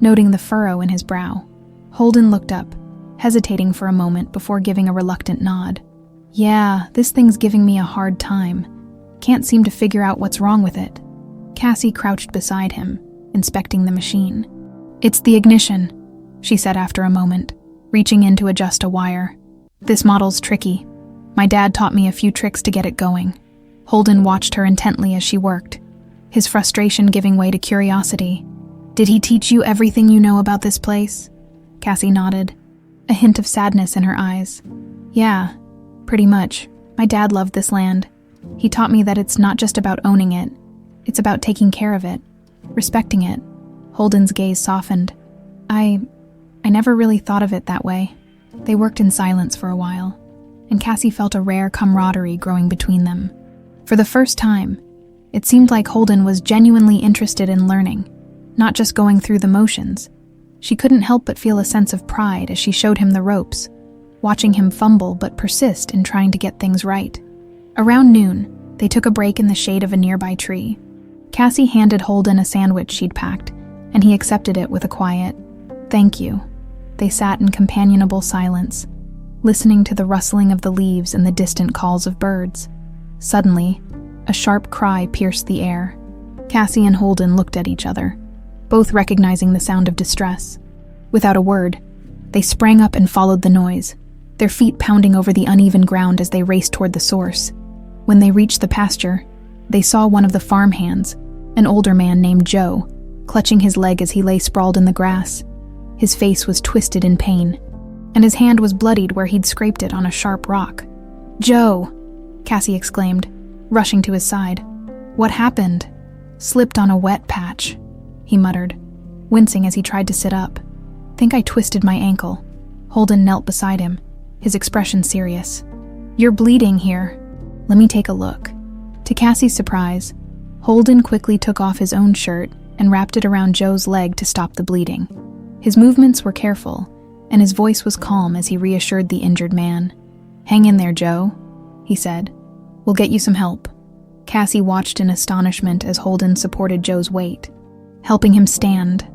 noting the furrow in his brow. Holden looked up, hesitating for a moment before giving a reluctant nod. "Yeah, this thing's giving me a hard time. Can't seem to figure out what's wrong with it." Cassie crouched beside him, inspecting the machine. "It's the ignition," she said after a moment, reaching in to adjust a wire. "This model's tricky. My dad taught me a few tricks to get it going." Holden watched her intently as she worked, his frustration giving way to curiosity. "Did he teach you everything you know about this place?" Cassie nodded, a hint of sadness in her eyes. "Yeah, pretty much. My dad loved this land. He taught me that it's not just about owning it. It's about taking care of it, respecting it." Holden's gaze softened. I never really thought of it that way." They worked in silence for a while, and Cassie felt a rare camaraderie growing between them. For the first time, It seemed like Holden was genuinely interested in learning, not just going through the motions. She couldn't help but feel a sense of pride as she showed him the ropes, watching him fumble but persist in trying to get things right. Around noon, they took a break in the shade of a nearby tree. Cassie handed Holden a sandwich she'd packed, and he accepted it with a quiet, "Thank you." They sat in companionable silence, listening to the rustling of the leaves and the distant calls of birds. Suddenly, a sharp cry pierced the air. Cassie and Holden looked at each other, both recognizing the sound of distress. Without a word, they sprang up and followed the noise, their feet pounding over the uneven ground as they raced toward the source. When they reached the pasture, they saw one of the farm hands, an older man named Joe, clutching his leg as he lay sprawled in the grass. His face was twisted in pain, and his hand was bloodied where he'd scraped it on a sharp rock. "Joe!" Cassie exclaimed, rushing to his side. "What happened?" "Slipped on a wet patch," he muttered, wincing as he tried to sit up. "Think I twisted my ankle." Holden knelt beside him, his expression serious. "You're bleeding here. Let me take a look." To Cassie's surprise, Holden quickly took off his own shirt and wrapped it around Joe's leg to stop the bleeding. His movements were careful, and his voice was calm as he reassured the injured man. "Hang in there, Joe," he said. "We'll get you some help." Cassie watched in astonishment as Holden supported Joe's weight, helping him stand.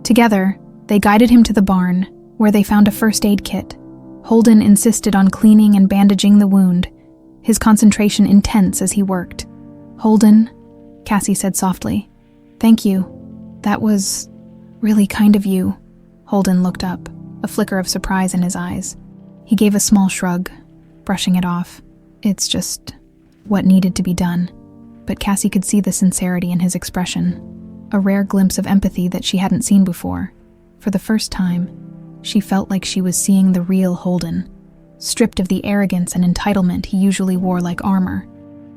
Together, they guided him to the barn, where they found a first aid kit. Holden insisted on cleaning and bandaging the wound, his concentration intense as he worked. "Holden," Cassie said softly, "thank you. That was really kind of you." Holden looked up, a flicker of surprise in his eyes. He gave a small shrug, brushing it off. "It's just what needed to be done." But Cassie could see the sincerity in his expression, a rare glimpse of empathy that she hadn't seen before. For the first time, she felt like she was seeing the real Holden, stripped of the arrogance and entitlement he usually wore like armor.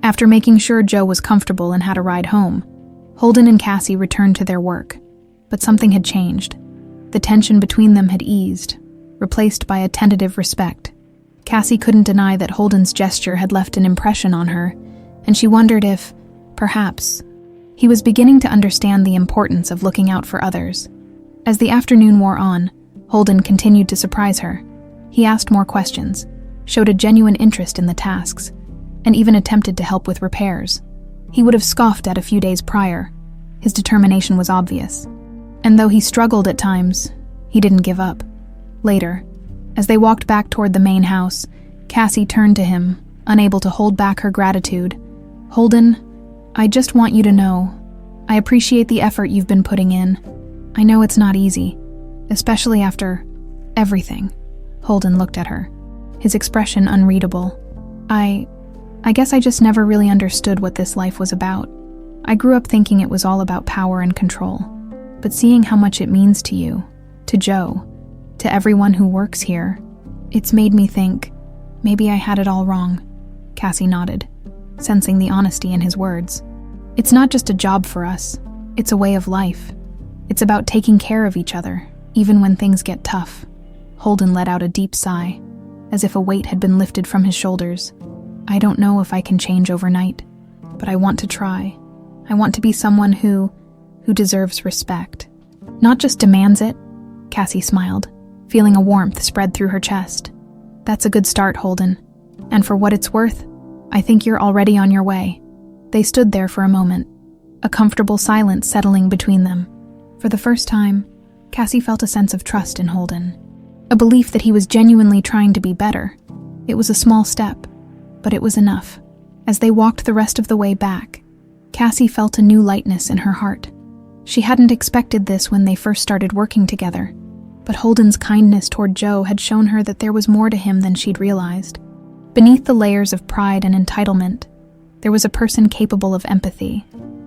After making sure Joe was comfortable and had a ride home, Holden and Cassie returned to their work. But something had changed. The tension between them had eased, replaced by a tentative respect. Cassie couldn't deny that Holden's gesture had left an impression on her, and she wondered if, perhaps, he was beginning to understand the importance of looking out for others. As the afternoon wore on, Holden continued to surprise her. He asked more questions, showed a genuine interest in the tasks, and even attempted to help with repairs. He would have scoffed at a few days prior. His determination was obvious. And though he struggled at times, he didn't give up. Later, as they walked back toward the main house, Cassie turned to him, unable to hold back her gratitude. "Holden, I just want you to know, I appreciate the effort you've been putting in. I know it's not easy, especially after everything." Holden looked at her, his expression unreadable. I guess I just never really understood what this life was about. I grew up thinking it was all about power and control. But seeing how much it means to you, to Joe, to everyone who works here, it's made me think, maybe I had it all wrong." Cassie nodded, sensing the honesty in his words. "It's not just a job for us, it's a way of life. It's about taking care of each other, even when things get tough." Holden let out a deep sigh, as if a weight had been lifted from his shoulders. "I don't know if I can change overnight, but I want to try. I want to be someone who deserves respect, not just demands it." Cassie smiled, feeling a warmth spread through her chest. "That's a good start, Holden. And for what it's worth, I think you're already on your way." They stood there for a moment, a comfortable silence settling between them. For the first time, Cassie felt a sense of trust in Holden, a belief that he was genuinely trying to be better. It was a small step, but it was enough. As they walked the rest of the way back, Cassie felt a new lightness in her heart. She hadn't expected this when they first started working together, but Holden's kindness toward Joe had shown her that there was more to him than she'd realized. Beneath the layers of pride and entitlement, there was a person capable of empathy,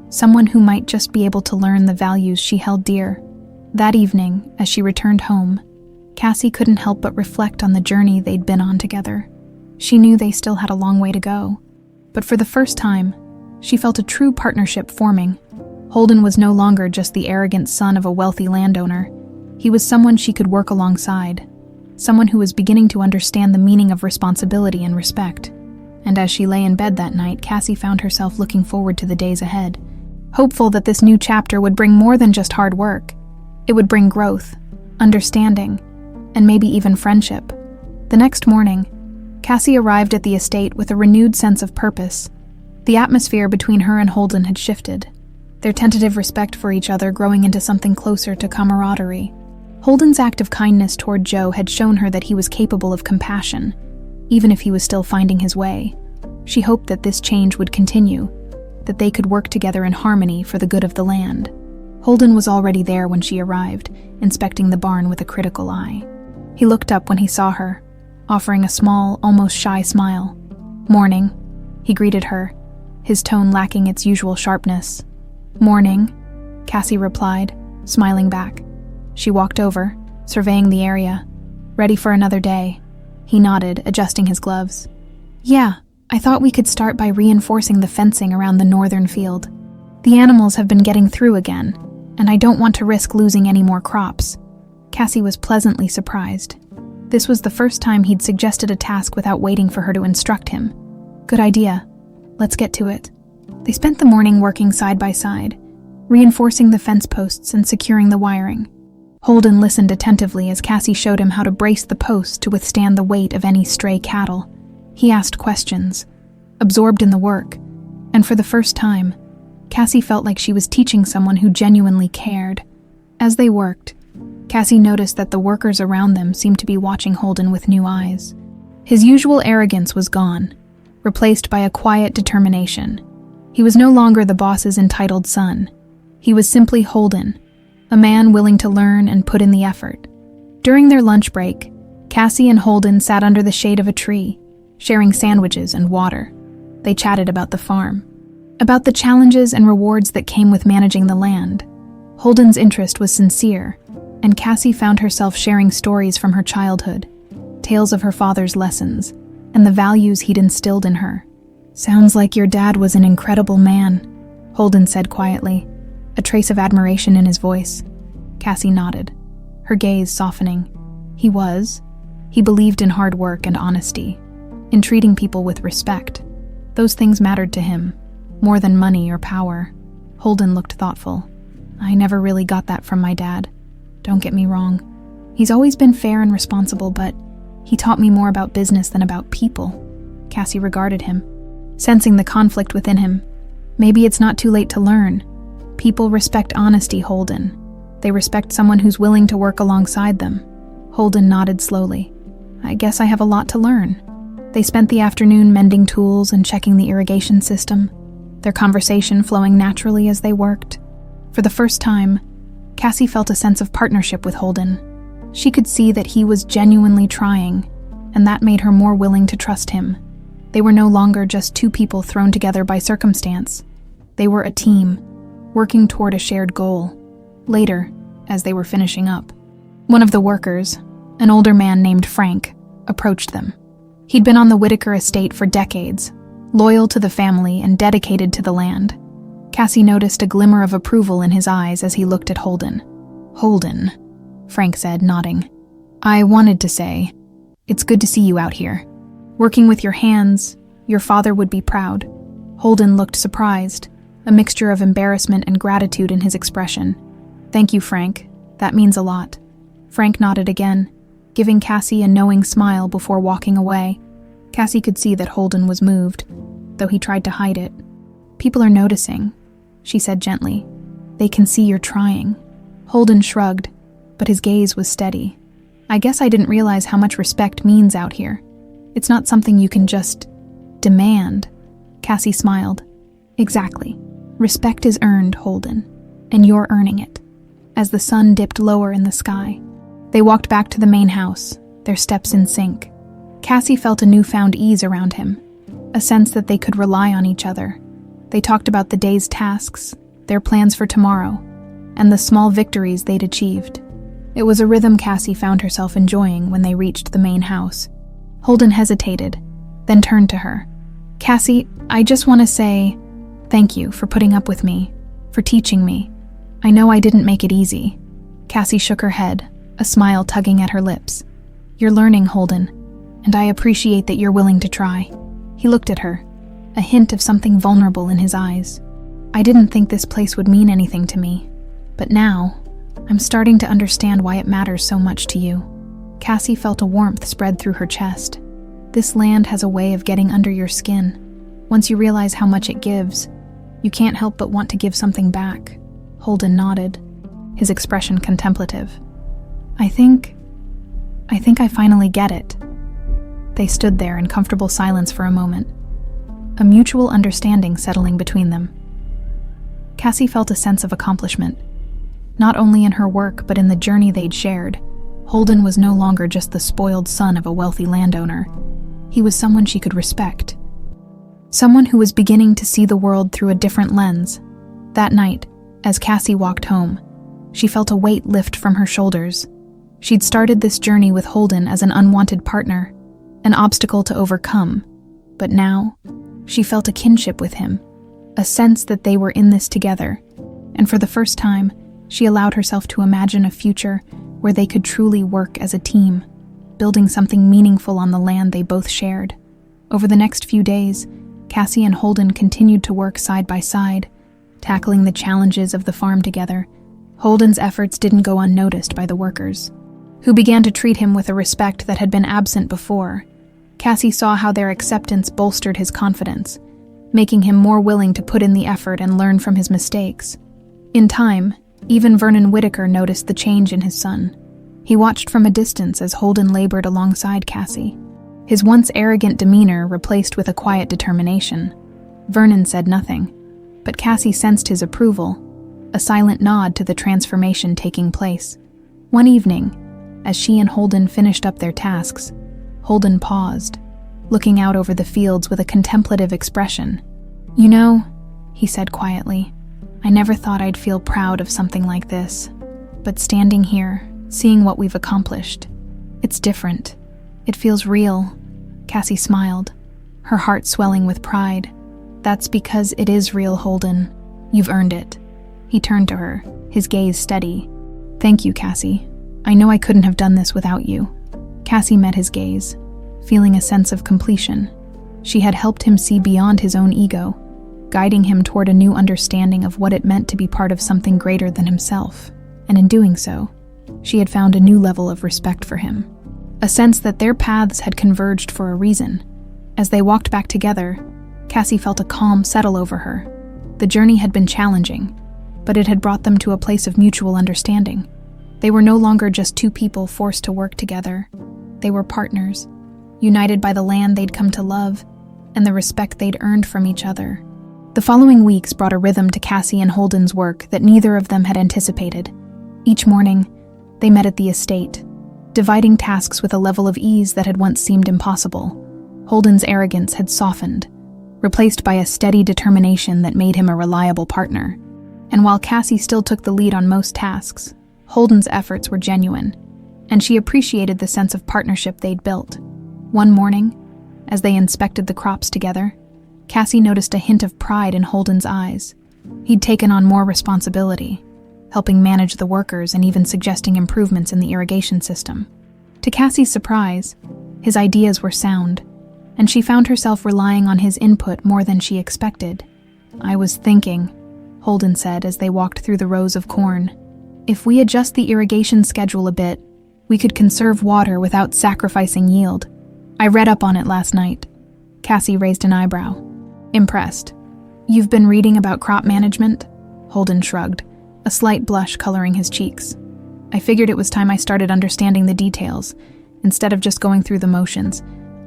someone who might just be able to learn the values she held dear. That evening, as she returned home, Cassie couldn't help but reflect on the journey they'd been on together. She knew they still had a long way to go, but for the first time, she felt a true partnership forming. Holden was no longer just the arrogant son of a wealthy landowner. He was someone she could work alongside, someone who was beginning to understand the meaning of responsibility and respect. And as she lay in bed that night, Cassie found herself looking forward to the days ahead, hopeful that this new chapter would bring more than just hard work. It would bring growth, understanding, and maybe even friendship. The next morning, Cassie arrived at the estate with a renewed sense of purpose. The atmosphere between her and Holden had shifted, their tentative respect for each other growing into something closer to camaraderie. Holden's act of kindness toward Joe had shown her that he was capable of compassion, even if he was still finding his way. She hoped that this change would continue, that they could work together in harmony for the good of the land. Holden was already there when she arrived, inspecting the barn with a critical eye. He looked up when he saw her, offering a small, almost shy smile. "Morning," he greeted her, his tone lacking its usual sharpness. "Morning," Cassie replied, smiling back. She walked over, surveying the area. "Ready for another day?" He nodded, adjusting his gloves. "Yeah, I thought we could start by reinforcing the fencing around the northern field. The animals have been getting through again, and I don't want to risk losing any more crops." Cassie was pleasantly surprised. This was the first time he'd suggested a task without waiting for her to instruct him. "Good idea. Let's get to it." They spent the morning working side by side, reinforcing the fence posts and securing the wiring. Holden listened attentively as Cassie showed him how to brace the posts to withstand the weight of any stray cattle. He asked questions, absorbed in the work, and for the first time, Cassie felt like she was teaching someone who genuinely cared. As they worked, Cassie noticed that the workers around them seemed to be watching Holden with new eyes. His usual arrogance was gone, replaced by a quiet determination. He was no longer the boss's entitled son. He was simply Holden, a man willing to learn and put in the effort. During their lunch break, Cassie and Holden sat under the shade of a tree, sharing sandwiches and water. They chatted about the farm, about the challenges and rewards that came with managing the land. Holden's interest was sincere, and Cassie found herself sharing stories from her childhood, tales of her father's lessons, and the values he'd instilled in her. "Sounds like your dad was an incredible man," Holden said quietly, a trace of admiration in his voice. Cassie nodded, her gaze softening. He was. He believed in hard work and honesty, in treating people with respect. Those things mattered to him, more than money or power. Holden looked thoughtful. "I never really got that from my dad. Don't get me wrong. He's always been fair and responsible, but he taught me more about business than about people." Cassie regarded him, sensing the conflict within him. "Maybe it's not too late to learn. People respect honesty, Holden. They respect someone who's willing to work alongside them." Holden nodded slowly. "I guess I have a lot to learn." They spent the afternoon mending tools and checking the irrigation system, their conversation flowing naturally as they worked. For the first time, Cassie felt a sense of partnership with Holden. She could see that he was genuinely trying, and that made her more willing to trust him. They were no longer just two people thrown together by circumstance. They were a team, working toward a shared goal. Later, as they were finishing up, one of the workers, an older man named Frank, approached them. He'd been on the Whitaker estate for decades, loyal to the family and dedicated to the land. Cassie noticed a glimmer of approval in his eyes as he looked at Holden. "Holden," Frank said, nodding. "I wanted to say, it's good to see you out here. Working with your hands, your father would be proud." Holden looked surprised, a mixture of embarrassment and gratitude in his expression. "Thank you, Frank. That means a lot." Frank nodded again, giving Cassie a knowing smile before walking away. Cassie could see that Holden was moved, though he tried to hide it. "People are noticing," she said gently. "They can see you're trying." Holden shrugged, but his gaze was steady. "I guess I didn't realize how much respect means out here. It's not something you can just demand." Cassie smiled. "Exactly. Respect is earned, Holden, and you're earning it." As the sun dipped lower in the sky, they walked back to the main house, their steps in sync. Cassie felt a newfound ease around him, a sense that they could rely on each other. They talked about the day's tasks, their plans for tomorrow, and the small victories they'd achieved. It was a rhythm Cassie found herself enjoying when they reached the main house. Holden hesitated, then turned to her. "Cassie, I just want to say thank you for putting up with me, for teaching me. I know I didn't make it easy." Cassie shook her head, a smile tugging at her lips. "You're learning, Holden, and I appreciate that you're willing to try." He looked at her, a hint of something vulnerable in his eyes. "I didn't think this place would mean anything to me, but now, I'm starting to understand why it matters so much to you." Cassie felt a warmth spread through her chest. This land has a way of getting under your skin. Once you realize how much it gives, you can't help but want to give something back. Holden nodded, his expression contemplative. I think I finally get it." They stood there in comfortable silence for a moment, a mutual understanding settling between them. Cassie felt a sense of accomplishment, not only in her work but in the journey they'd shared. Holden was no longer just the spoiled son of a wealthy landowner. He was someone she could respect. Someone who was beginning to see the world through a different lens. That night, as Cassie walked home, she felt a weight lift from her shoulders. She'd started this journey with Holden as an unwanted partner, an obstacle to overcome, but now, she felt a kinship with him, a sense that they were in this together, and for the first time, she allowed herself to imagine a future where they could truly work as a team, building something meaningful on the land they both shared. Over the next few days, Cassie and Holden continued to work side by side, tackling the challenges of the farm together. Holden's efforts didn't go unnoticed by the workers, who began to treat him with a respect that had been absent before. Cassie saw how their acceptance bolstered his confidence, making him more willing to put in the effort and learn from his mistakes. In time, even Vernon Whitaker noticed the change in his son. He watched from a distance as Holden labored alongside Cassie, his once arrogant demeanor replaced with a quiet determination. Vernon said nothing, but Cassie sensed his approval, a silent nod to the transformation taking place. One evening, as she and Holden finished up their tasks, Holden paused, looking out over the fields with a contemplative expression. "You know," he said quietly, "I never thought I'd feel proud of something like this. But standing here, seeing what we've accomplished, it's different. It feels real." Cassie smiled, her heart swelling with pride. "That's because it is real, Holden. You've earned it." He turned to her, his gaze steady. "Thank you, Cassie. I know I couldn't have done this without you." Cassie met his gaze, feeling a sense of completion. She had helped him see beyond his own ego, guiding him toward a new understanding of what it meant to be part of something greater than himself. And in doing so, she had found a new level of respect for him, a sense that their paths had converged for a reason. As they walked back together, Cassie felt a calm settle over her. The journey had been challenging, but it had brought them to a place of mutual understanding. They were no longer just two people forced to work together. They were partners, united by the land they'd come to love and the respect they'd earned from each other. The following weeks brought a rhythm to Cassie and Holden's work that neither of them had anticipated. Each morning, they met at the estate, dividing tasks with a level of ease that had once seemed impossible. Holden's arrogance had softened, replaced by a steady determination that made him a reliable partner. And while Cassie still took the lead on most tasks, Holden's efforts were genuine, and she appreciated the sense of partnership they'd built. One morning, as they inspected the crops together, Cassie noticed a hint of pride in Holden's eyes. He'd taken on more responsibility, helping manage the workers and even suggesting improvements in the irrigation system. To Cassie's surprise, his ideas were sound, and she found herself relying on his input more than she expected. "I was thinking," Holden said as they walked through the rows of corn, "if we adjust the irrigation schedule a bit, we could conserve water without sacrificing yield." "I read up on it last night." Cassie raised an eyebrow, impressed. "You've been reading about crop management?" Holden shrugged, a slight blush coloring his cheeks. "I figured it was time I started understanding the details, instead of just going through the motions.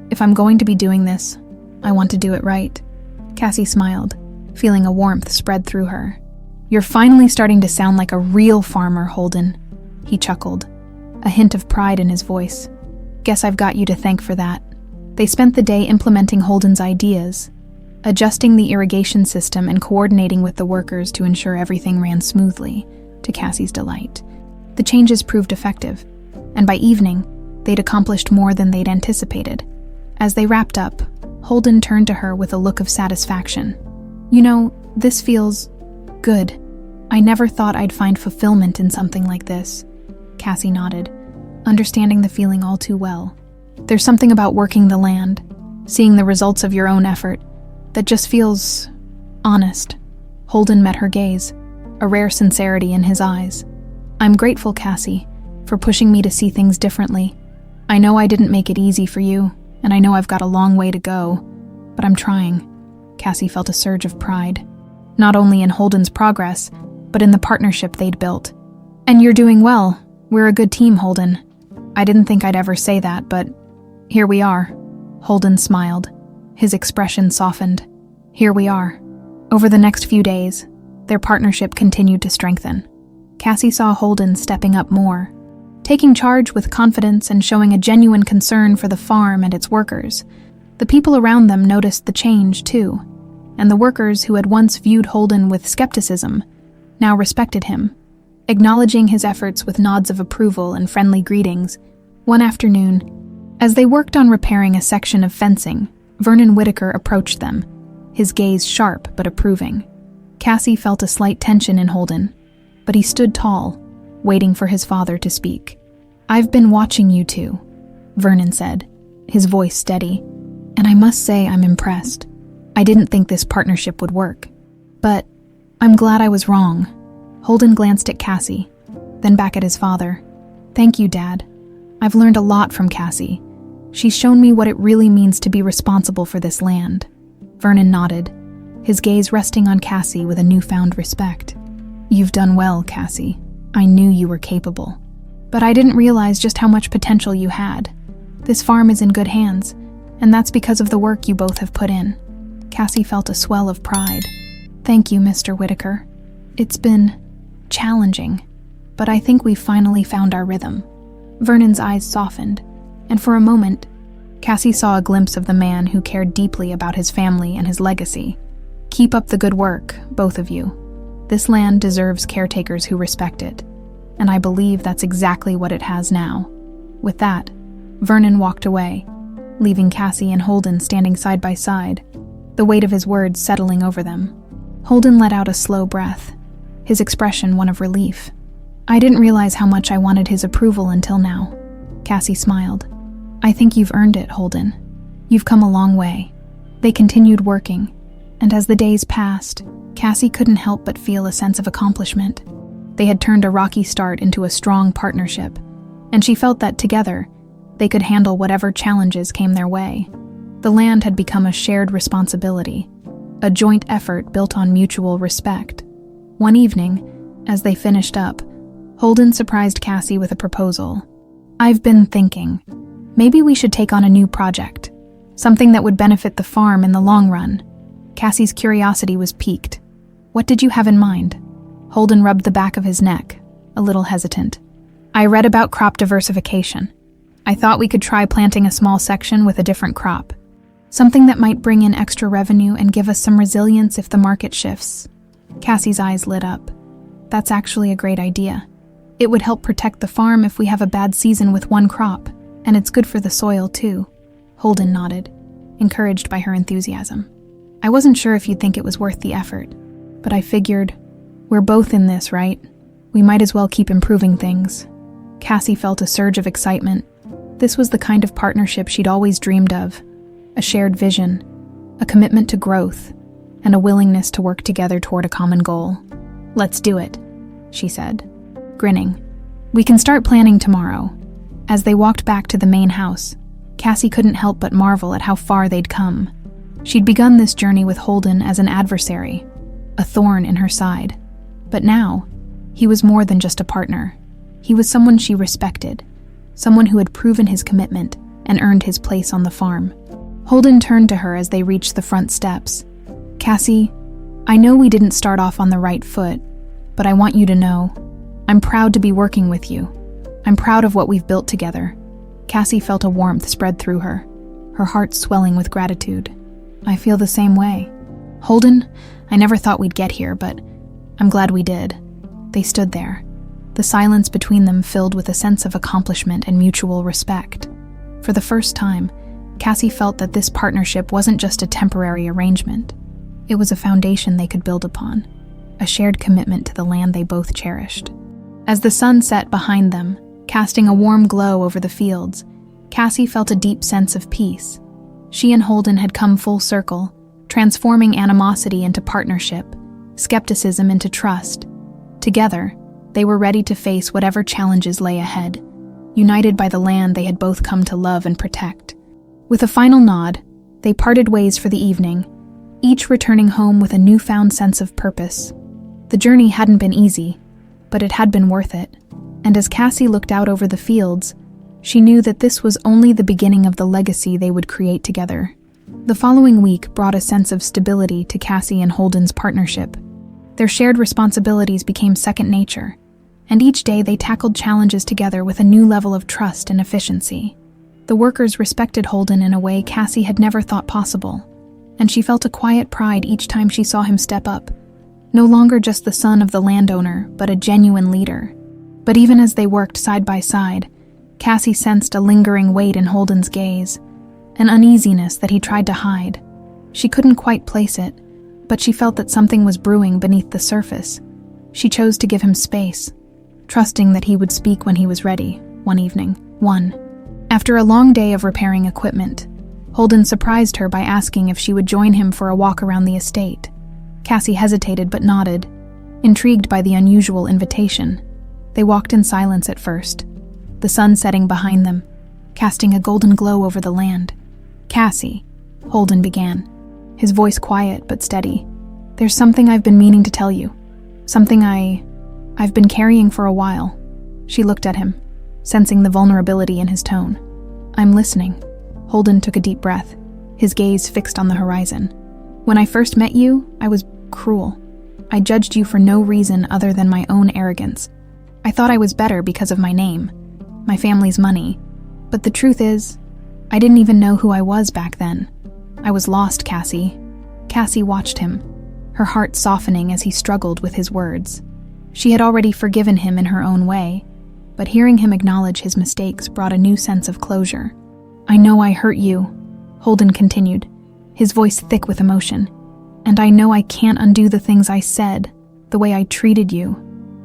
If I'm going to be doing this, I want to do it right." Cassie smiled, feeling a warmth spread through her. "You're finally starting to sound like a real farmer, Holden." He chuckled, a hint of pride in his voice. "Guess I've got you to thank for that." They spent the day implementing Holden's ideas, adjusting the irrigation system and coordinating with the workers to ensure everything ran smoothly, to Cassie's delight. The changes proved effective, and by evening, they'd accomplished more than they'd anticipated. As they wrapped up, Holden turned to her with a look of satisfaction. "You know, this feels good. I never thought I'd find fulfillment in something like this." Cassie nodded, understanding the feeling all too well. "There's something about working the land, seeing the results of your own effort, that just feels honest. Holden met her gaze, a rare sincerity in his eyes. I'm grateful, Cassie, for pushing me to see things differently. I know I didn't make it easy for you, and I know I've got a long way to go, but I'm trying. Cassie felt a surge of pride, not only in Holden's progress, but in the partnership they'd built. And you're doing well. We're a good team, Holden. I didn't think I'd ever say that, but here we are. Holden smiled. His expression softened. Here we are. Over the next few days, their partnership continued to strengthen. Cassie saw Holden stepping up more, taking charge with confidence and showing a genuine concern for the farm and its workers. The people around them noticed the change, too, and the workers who had once viewed Holden with skepticism now respected him, acknowledging his efforts with nods of approval and friendly greetings. One afternoon, as they worked on repairing a section of fencing, Vernon Whitaker approached them, his gaze sharp but approving. Cassie felt a slight tension in Holden, but he stood tall, waiting for his father to speak. I've been watching you two, Vernon said, his voice steady, and I must say I'm impressed. I didn't think this partnership would work, but I'm glad I was wrong. Holden glanced at Cassie, then back at his father. Thank you, Dad. I've learned a lot from Cassie. She's shown me what it really means to be responsible for this land. Vernon nodded, his gaze resting on Cassie with a newfound respect. You've done well, Cassie. I knew you were capable. But I didn't realize just how much potential you had. This farm is in good hands, and that's because of the work you both have put in. Cassie felt a swell of pride. Thank you, Mr. Whitaker. It's been challenging, but I think we've finally found our rhythm. Vernon's eyes softened, and for a moment, Cassie saw a glimpse of the man who cared deeply about his family and his legacy. Keep up the good work, both of you. This land deserves caretakers who respect it, and I believe that's exactly what it has now. With that, Vernon walked away, leaving Cassie and Holden standing side by side, the weight of his words settling over them. Holden let out a slow breath, his expression one of relief. I didn't realize how much I wanted his approval until now. Cassie smiled. I think you've earned it, Holden. You've come a long way. They continued working, and as the days passed, Cassie couldn't help but feel a sense of accomplishment. They had turned a rocky start into a strong partnership, and she felt that together, they could handle whatever challenges came their way. The land had become a shared responsibility, a joint effort built on mutual respect. One evening, as they finished up, Holden surprised Cassie with a proposal. I've been thinking, maybe we should take on a new project, something that would benefit the farm in the long run. Cassie's curiosity was piqued. What did you have in mind? Holden rubbed the back of his neck, a little hesitant. I read about crop diversification. I thought we could try planting a small section with a different crop, something that might bring in extra revenue and give us some resilience if the market shifts. Cassie's eyes lit up. That's actually a great idea. It would help protect the farm if we have a bad season with one crop, and it's good for the soil too. Holden nodded, encouraged by her enthusiasm. I wasn't sure if you'd think it was worth the effort, but I figured, we're both in this, right? We might as well keep improving things. Cassie felt a surge of excitement. This was the kind of partnership she'd always dreamed of. A shared vision, a commitment to growth, and a willingness to work together toward a common goal. Let's do it, she said, grinning. We can start planning tomorrow. As they walked back to the main house, Cassie couldn't help but marvel at how far they'd come. She'd begun this journey with Holden as an adversary, a thorn in her side. But now, he was more than just a partner. He was someone she respected, someone who had proven his commitment and earned his place on the farm. Holden turned to her as they reached the front steps. Cassie, I know we didn't start off on the right foot, but I want you to know, I'm proud to be working with you. I'm proud of what we've built together. Cassie felt a warmth spread through her, her heart swelling with gratitude. I feel the same way. Holden, I never thought we'd get here, but I'm glad we did. They stood there, the silence between them filled with a sense of accomplishment and mutual respect. For the first time, Cassie felt that this partnership wasn't just a temporary arrangement. It was a foundation they could build upon, a shared commitment to the land they both cherished. As the sun set behind them, casting a warm glow over the fields, Cassie felt a deep sense of peace. She and Holden had come full circle, transforming animosity into partnership, skepticism into trust. Together, they were ready to face whatever challenges lay ahead, united by the land they had both come to love and protect. With a final nod, they parted ways for the evening, each returning home with a newfound sense of purpose. The journey hadn't been easy, but it had been worth it, and as Cassie looked out over the fields, she knew that this was only the beginning of the legacy they would create together. The following week brought a sense of stability to Cassie and Holden's partnership. Their shared responsibilities became second nature, and each day they tackled challenges together with a new level of trust and efficiency. The workers respected Holden in a way Cassie had never thought possible, and she felt a quiet pride each time she saw him step up, no longer just the son of the landowner, but a genuine leader. But even as they worked side by side, Cassie sensed a lingering weight in Holden's gaze, an uneasiness that he tried to hide. She couldn't quite place it, but she felt that something was brewing beneath the surface. She chose to give him space, trusting that he would speak when he was ready, one evening. After a long day of repairing equipment, Holden surprised her by asking if she would join him for a walk around the estate. Cassie hesitated but nodded, intrigued by the unusual invitation. They walked in silence at first, the sun setting behind them, casting a golden glow over the land. "Cassie," Holden began, his voice quiet but steady. "There's something I've been meaning to tell you. Something I've been carrying for a while." She looked at him, sensing the vulnerability in his tone. "I'm listening." Holden took a deep breath, his gaze fixed on the horizon. "When I first met you, I was cruel. I judged you for no reason other than my own arrogance. I thought I was better because of my name, my family's money. But the truth is, I didn't even know who I was back then. I was lost, Cassie." Cassie watched him, her heart softening as he struggled with his words. She had already forgiven him in her own way, but hearing him acknowledge his mistakes brought a new sense of closure. "I know I hurt you," Holden continued, his voice thick with emotion. "And I know I can't undo the things I said, the way I treated you.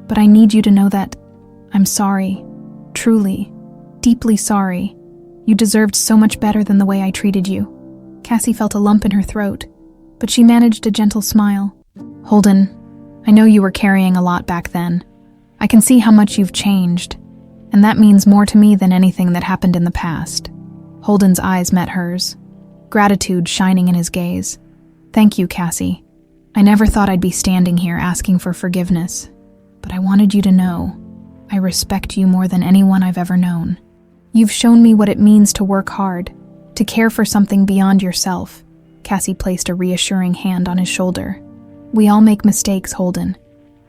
But I need you to know that I'm sorry. Truly, deeply sorry. You deserved so much better than the way I treated you." Cassie felt a lump in her throat, but she managed a gentle smile. "Holden, I know you were carrying a lot back then. I can see how much you've changed, and that means more to me than anything that happened in the past." Holden's eyes met hers, gratitude shining in his gaze. "Thank you, Cassie. I never thought I'd be standing here asking for forgiveness, but I wanted you to know I respect you more than anyone I've ever known. You've shown me what it means to work hard, to care for something beyond yourself." Cassie placed a reassuring hand on his shoulder. "We all make mistakes, Holden.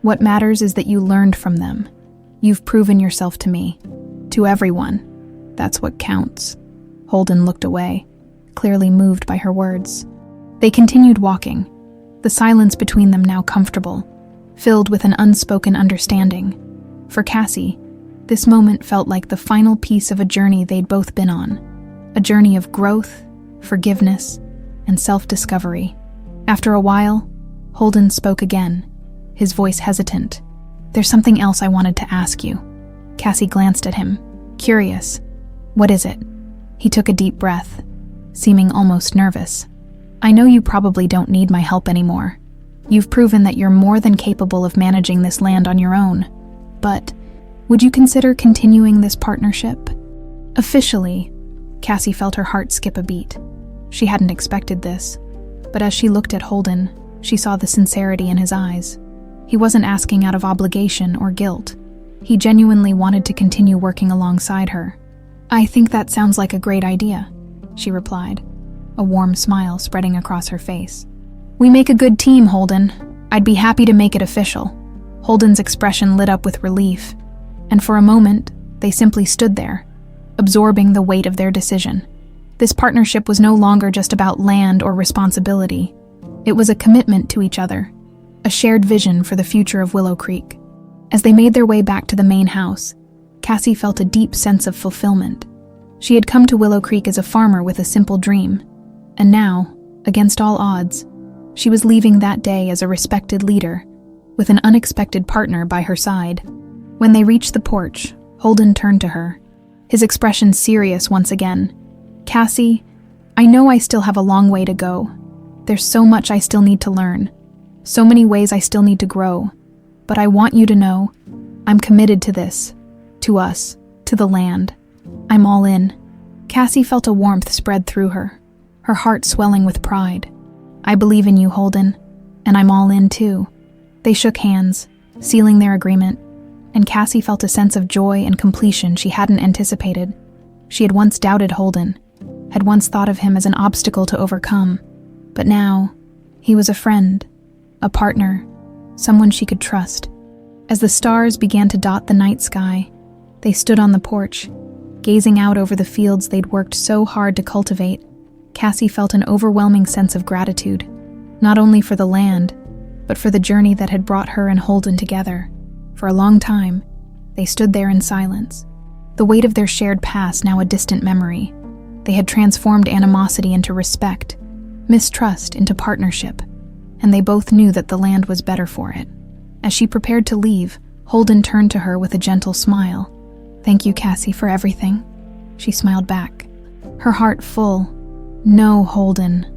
What matters is that you learned from them. You've proven yourself to me, to everyone. That's what counts." Holden looked away, clearly moved by her words. They continued walking, the silence between them now comfortable, filled with an unspoken understanding. For Cassie, this moment felt like the final piece of a journey they'd both been on, a journey of growth, forgiveness, and self-discovery. After a while, Holden spoke again, his voice hesitant. "There's something else I wanted to ask you." Cassie glanced at him, curious. "What is it?" He took a deep breath, seeming almost nervous. "I know you probably don't need my help anymore. You've proven that you're more than capable of managing this land on your own. But would you consider continuing this partnership?" Officially, Cassie felt her heart skip a beat. She hadn't expected this, but as she looked at Holden, she saw the sincerity in his eyes. He wasn't asking out of obligation or guilt. He genuinely wanted to continue working alongside her. "I think that sounds like a great idea," she replied, a warm smile spreading across her face. "We make a good team, Holden. I'd be happy to make it official." Holden's expression lit up with relief, and for a moment, they simply stood there, absorbing the weight of their decision. This partnership was no longer just about land or responsibility. It was a commitment to each other, a shared vision for the future of Willow Creek. As they made their way back to the main house, Cassie felt a deep sense of fulfillment. She had come to Willow Creek as a farmer with a simple dream, and now, against all odds, she was leaving that day as a respected leader, with an unexpected partner by her side. When they reached the porch, Holden turned to her, his expression serious once again. "Cassie, I know I still have a long way to go. There's so much I still need to learn, so many ways I still need to grow. But I want you to know, I'm committed to this, to us, to the land. I'm all in." Cassie felt a warmth spread through her heart swelling with pride. "I believe in you, Holden, and I'm all in too." They shook hands, sealing their agreement, and Cassie felt a sense of joy and completion she hadn't anticipated. She had once doubted Holden, had once thought of him as an obstacle to overcome, but now he was a friend, a partner, someone she could trust. As the stars began to dot the night sky, they stood on the porch, gazing out over the fields they'd worked so hard to cultivate. Cassie felt an overwhelming sense of gratitude, not only for the land, but for the journey that had brought her and Holden together. For a long time, they stood there in silence, the weight of their shared past now a distant memory. They had transformed animosity into respect, mistrust into partnership, and they both knew that the land was better for it. As she prepared to leave, Holden turned to her with a gentle smile. "Thank you, Cassie, for everything." She smiled back, her heart full. "No, Holden,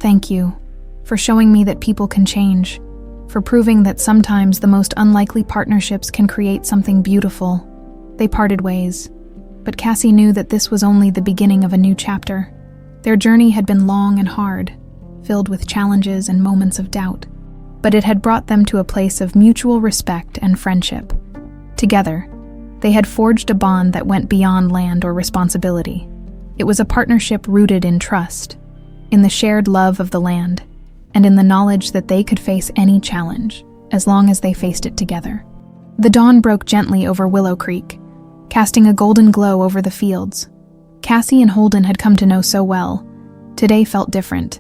thank you for showing me that people can change, for proving that sometimes the most unlikely partnerships can create something beautiful." They parted ways, but Cassie knew that this was only the beginning of a new chapter. Their journey had been long and hard, filled with challenges and moments of doubt, but it had brought them to a place of mutual respect and friendship. Together, they had forged a bond that went beyond land or responsibility. It was a partnership rooted in trust, in the shared love of the land, and in the knowledge that they could face any challenge, as long as they faced it together. The dawn broke gently over Willow Creek, casting a golden glow over the fields. Cassie and Holden had come to know so well. Today felt different.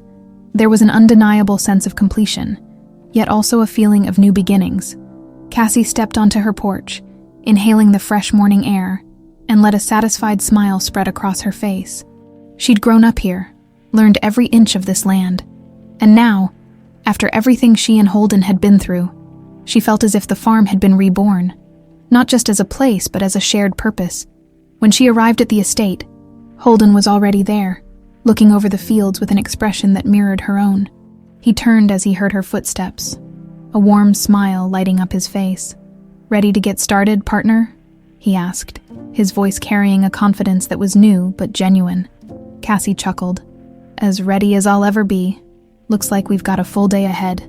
There was an undeniable sense of completion, yet also a feeling of new beginnings. Cassie stepped onto her porch, inhaling the fresh morning air, and let a satisfied smile spread across her face. She'd grown up here, learned every inch of this land, and now, after everything she and Holden had been through, she felt as if the farm had been reborn, not just as a place but as a shared purpose. When she arrived at the estate, Holden was already there, looking over the fields with an expression that mirrored her own. He turned as he heard her footsteps, a warm smile lighting up his face. "Ready to get started, partner?" he asked, his voice carrying a confidence that was new but genuine. Cassie chuckled. "As ready as I'll ever be. Looks like we've got a full day ahead."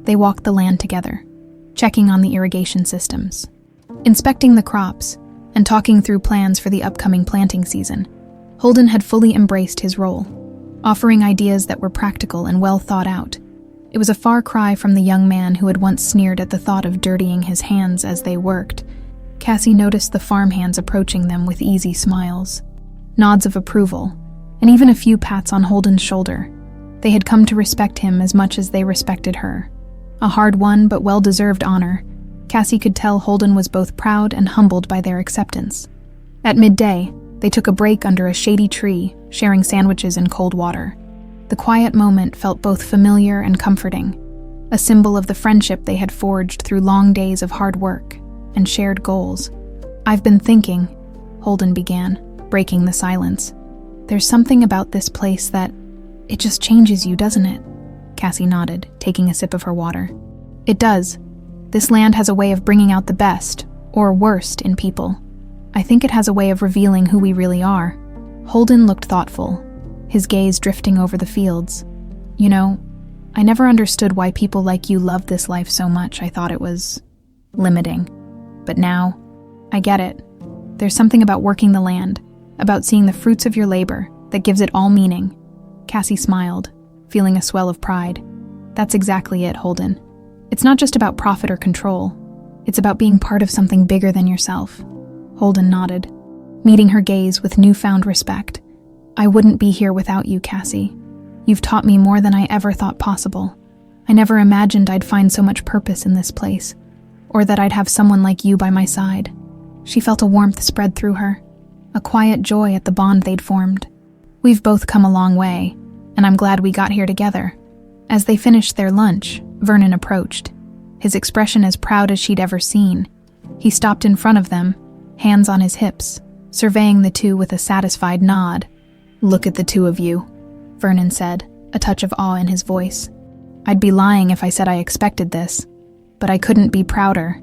They walked the land together, checking on the irrigation systems, inspecting the crops, and talking through plans for the upcoming planting season. Holden had fully embraced his role, offering ideas that were practical and well thought out. It was a far cry from the young man who had once sneered at the thought of dirtying his hands as they worked. Cassie noticed the farmhands approaching them with easy smiles, nods of approval, and even a few pats on Holden's shoulder. They had come to respect him as much as they respected her. A hard-won but well-deserved honor. Cassie could tell Holden was both proud and humbled by their acceptance. At midday, they took a break under a shady tree, sharing sandwiches and cold water. The quiet moment felt both familiar and comforting, a symbol of the friendship they had forged through long days of hard work and shared goals. "I've been thinking," Holden began, breaking the silence. "There's something about this place that, it just changes you, doesn't it?" Cassie nodded, taking a sip of her water. "It does. This land has a way of bringing out the best, or worst, in people. I think it has a way of revealing who we really are." Holden looked thoughtful, his gaze drifting over the fields. "You know, I never understood why people like you loved this life so much. I thought it was limiting. But now, I get it. There's something about working the land, about seeing the fruits of your labor, that gives it all meaning." Cassie smiled, feeling a swell of pride. "That's exactly it, Holden. It's not just about profit or control. It's about being part of something bigger than yourself." Holden nodded, meeting her gaze with newfound respect. "I wouldn't be here without you, Cassie. You've taught me more than I ever thought possible. I never imagined I'd find so much purpose in this place, or that I'd have someone like you by my side." She felt a warmth spread through her, a quiet joy at the bond they'd formed. "We've both come a long way, and I'm glad we got here together." As they finished their lunch, Vernon approached, his expression as proud as she'd ever seen. He stopped in front of them, hands on his hips, surveying the two with a satisfied nod. "Look at the two of you. Vernon said, a touch of awe in his voice. "I'd be lying if I said I expected this, but I couldn't be prouder.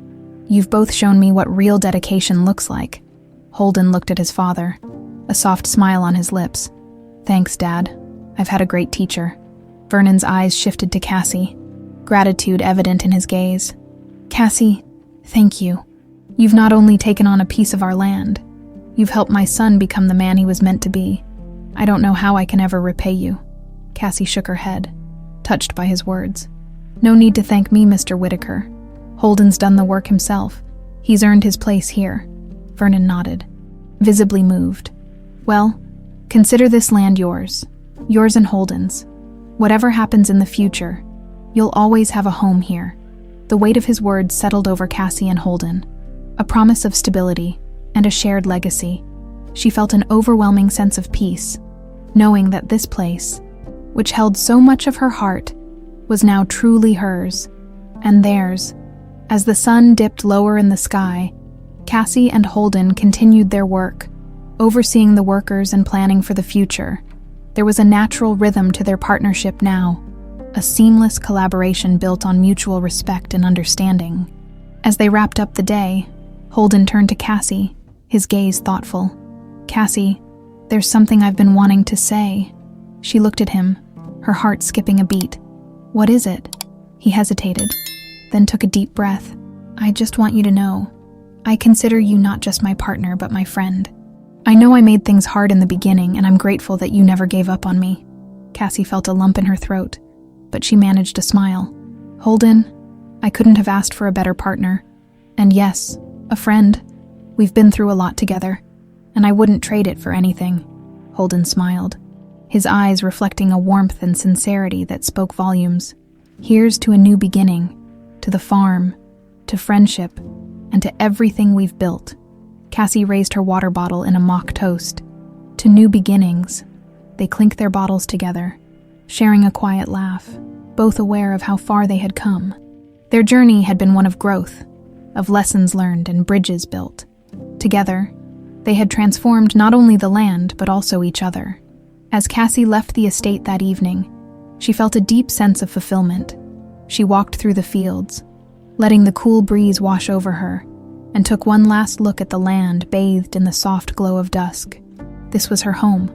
You've both shown me what real dedication looks like." Holden looked at his father, a soft smile on his lips. "Thanks, Dad. I've had a great teacher." Vernon's eyes shifted to Cassie, gratitude evident in his gaze. "Cassie, thank you. You've not only taken on a piece of our land, you've helped my son become the man he was meant to be. I don't know how I can ever repay you." Cassie shook her head, touched by his words. "No need to thank me, Mr. Whitaker. Holden's done the work himself. He's earned his place here." Vernon nodded, visibly moved. "Well, consider this land yours and Holden's. Whatever happens in the future, you'll always have a home here." The weight of his words settled over Cassie and Holden, a promise of stability and a shared legacy. She felt an overwhelming sense of peace, knowing that this place, which held so much of her heart, was now truly hers and theirs. As the sun dipped lower in the sky, Cassie and Holden continued their work, overseeing the workers and planning for the future. There was a natural rhythm to their partnership now, a seamless collaboration built on mutual respect and understanding. As they wrapped up the day, Holden turned to Cassie, his gaze thoughtful. "Cassie, there's something I've been wanting to say." She looked at him, her heart skipping a beat. "What is it?" He hesitated, then took a deep breath. "I just want you to know, I consider you not just my partner, but my friend. I know I made things hard in the beginning, and I'm grateful that you never gave up on me." Cassie felt a lump in her throat, but she managed to smile. "Holden, I couldn't have asked for a better partner. And yes, a friend. We've been through a lot together, and I wouldn't trade it for anything." Holden smiled, his eyes reflecting a warmth and sincerity that spoke volumes. "Here's to a new beginning, to the farm, to friendship, and to everything we've built." Cassie raised her water bottle in a mock toast. "To new beginnings." They clinked their bottles together, sharing a quiet laugh, both aware of how far they had come. Their journey had been one of growth, of lessons learned and bridges built. Together, they had transformed not only the land, but also each other. As Cassie left the estate that evening, she felt a deep sense of fulfillment. She walked through the fields, letting the cool breeze wash over her, and took one last look at the land bathed in the soft glow of dusk. This was her home,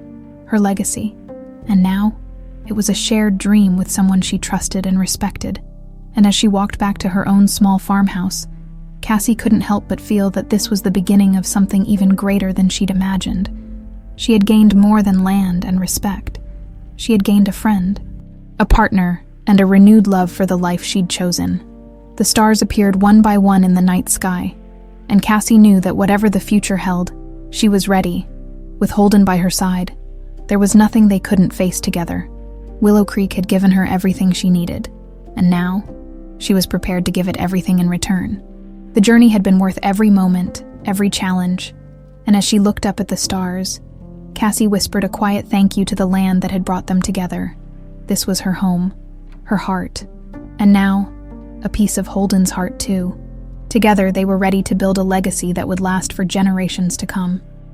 her legacy, and now it was a shared dream with someone she trusted and respected. And as she walked back to her own small farmhouse, Cassie couldn't help but feel that this was the beginning of something even greater than she'd imagined. She had gained more than land and respect. She had gained a friend, a partner, and a renewed love for the life she'd chosen. The stars appeared one by one in the night sky, and Cassie knew that whatever the future held, she was ready. With Holden by her side, there was nothing they couldn't face together. Willow Creek had given her everything she needed, and now she was prepared to give it everything in return. The journey had been worth every moment, every challenge, and as she looked up at the stars, Cassie whispered a quiet thank you to the land that had brought them together. This was her home, her heart, and now, a piece of Holden's heart too. Together, they were ready to build a legacy that would last for generations to come.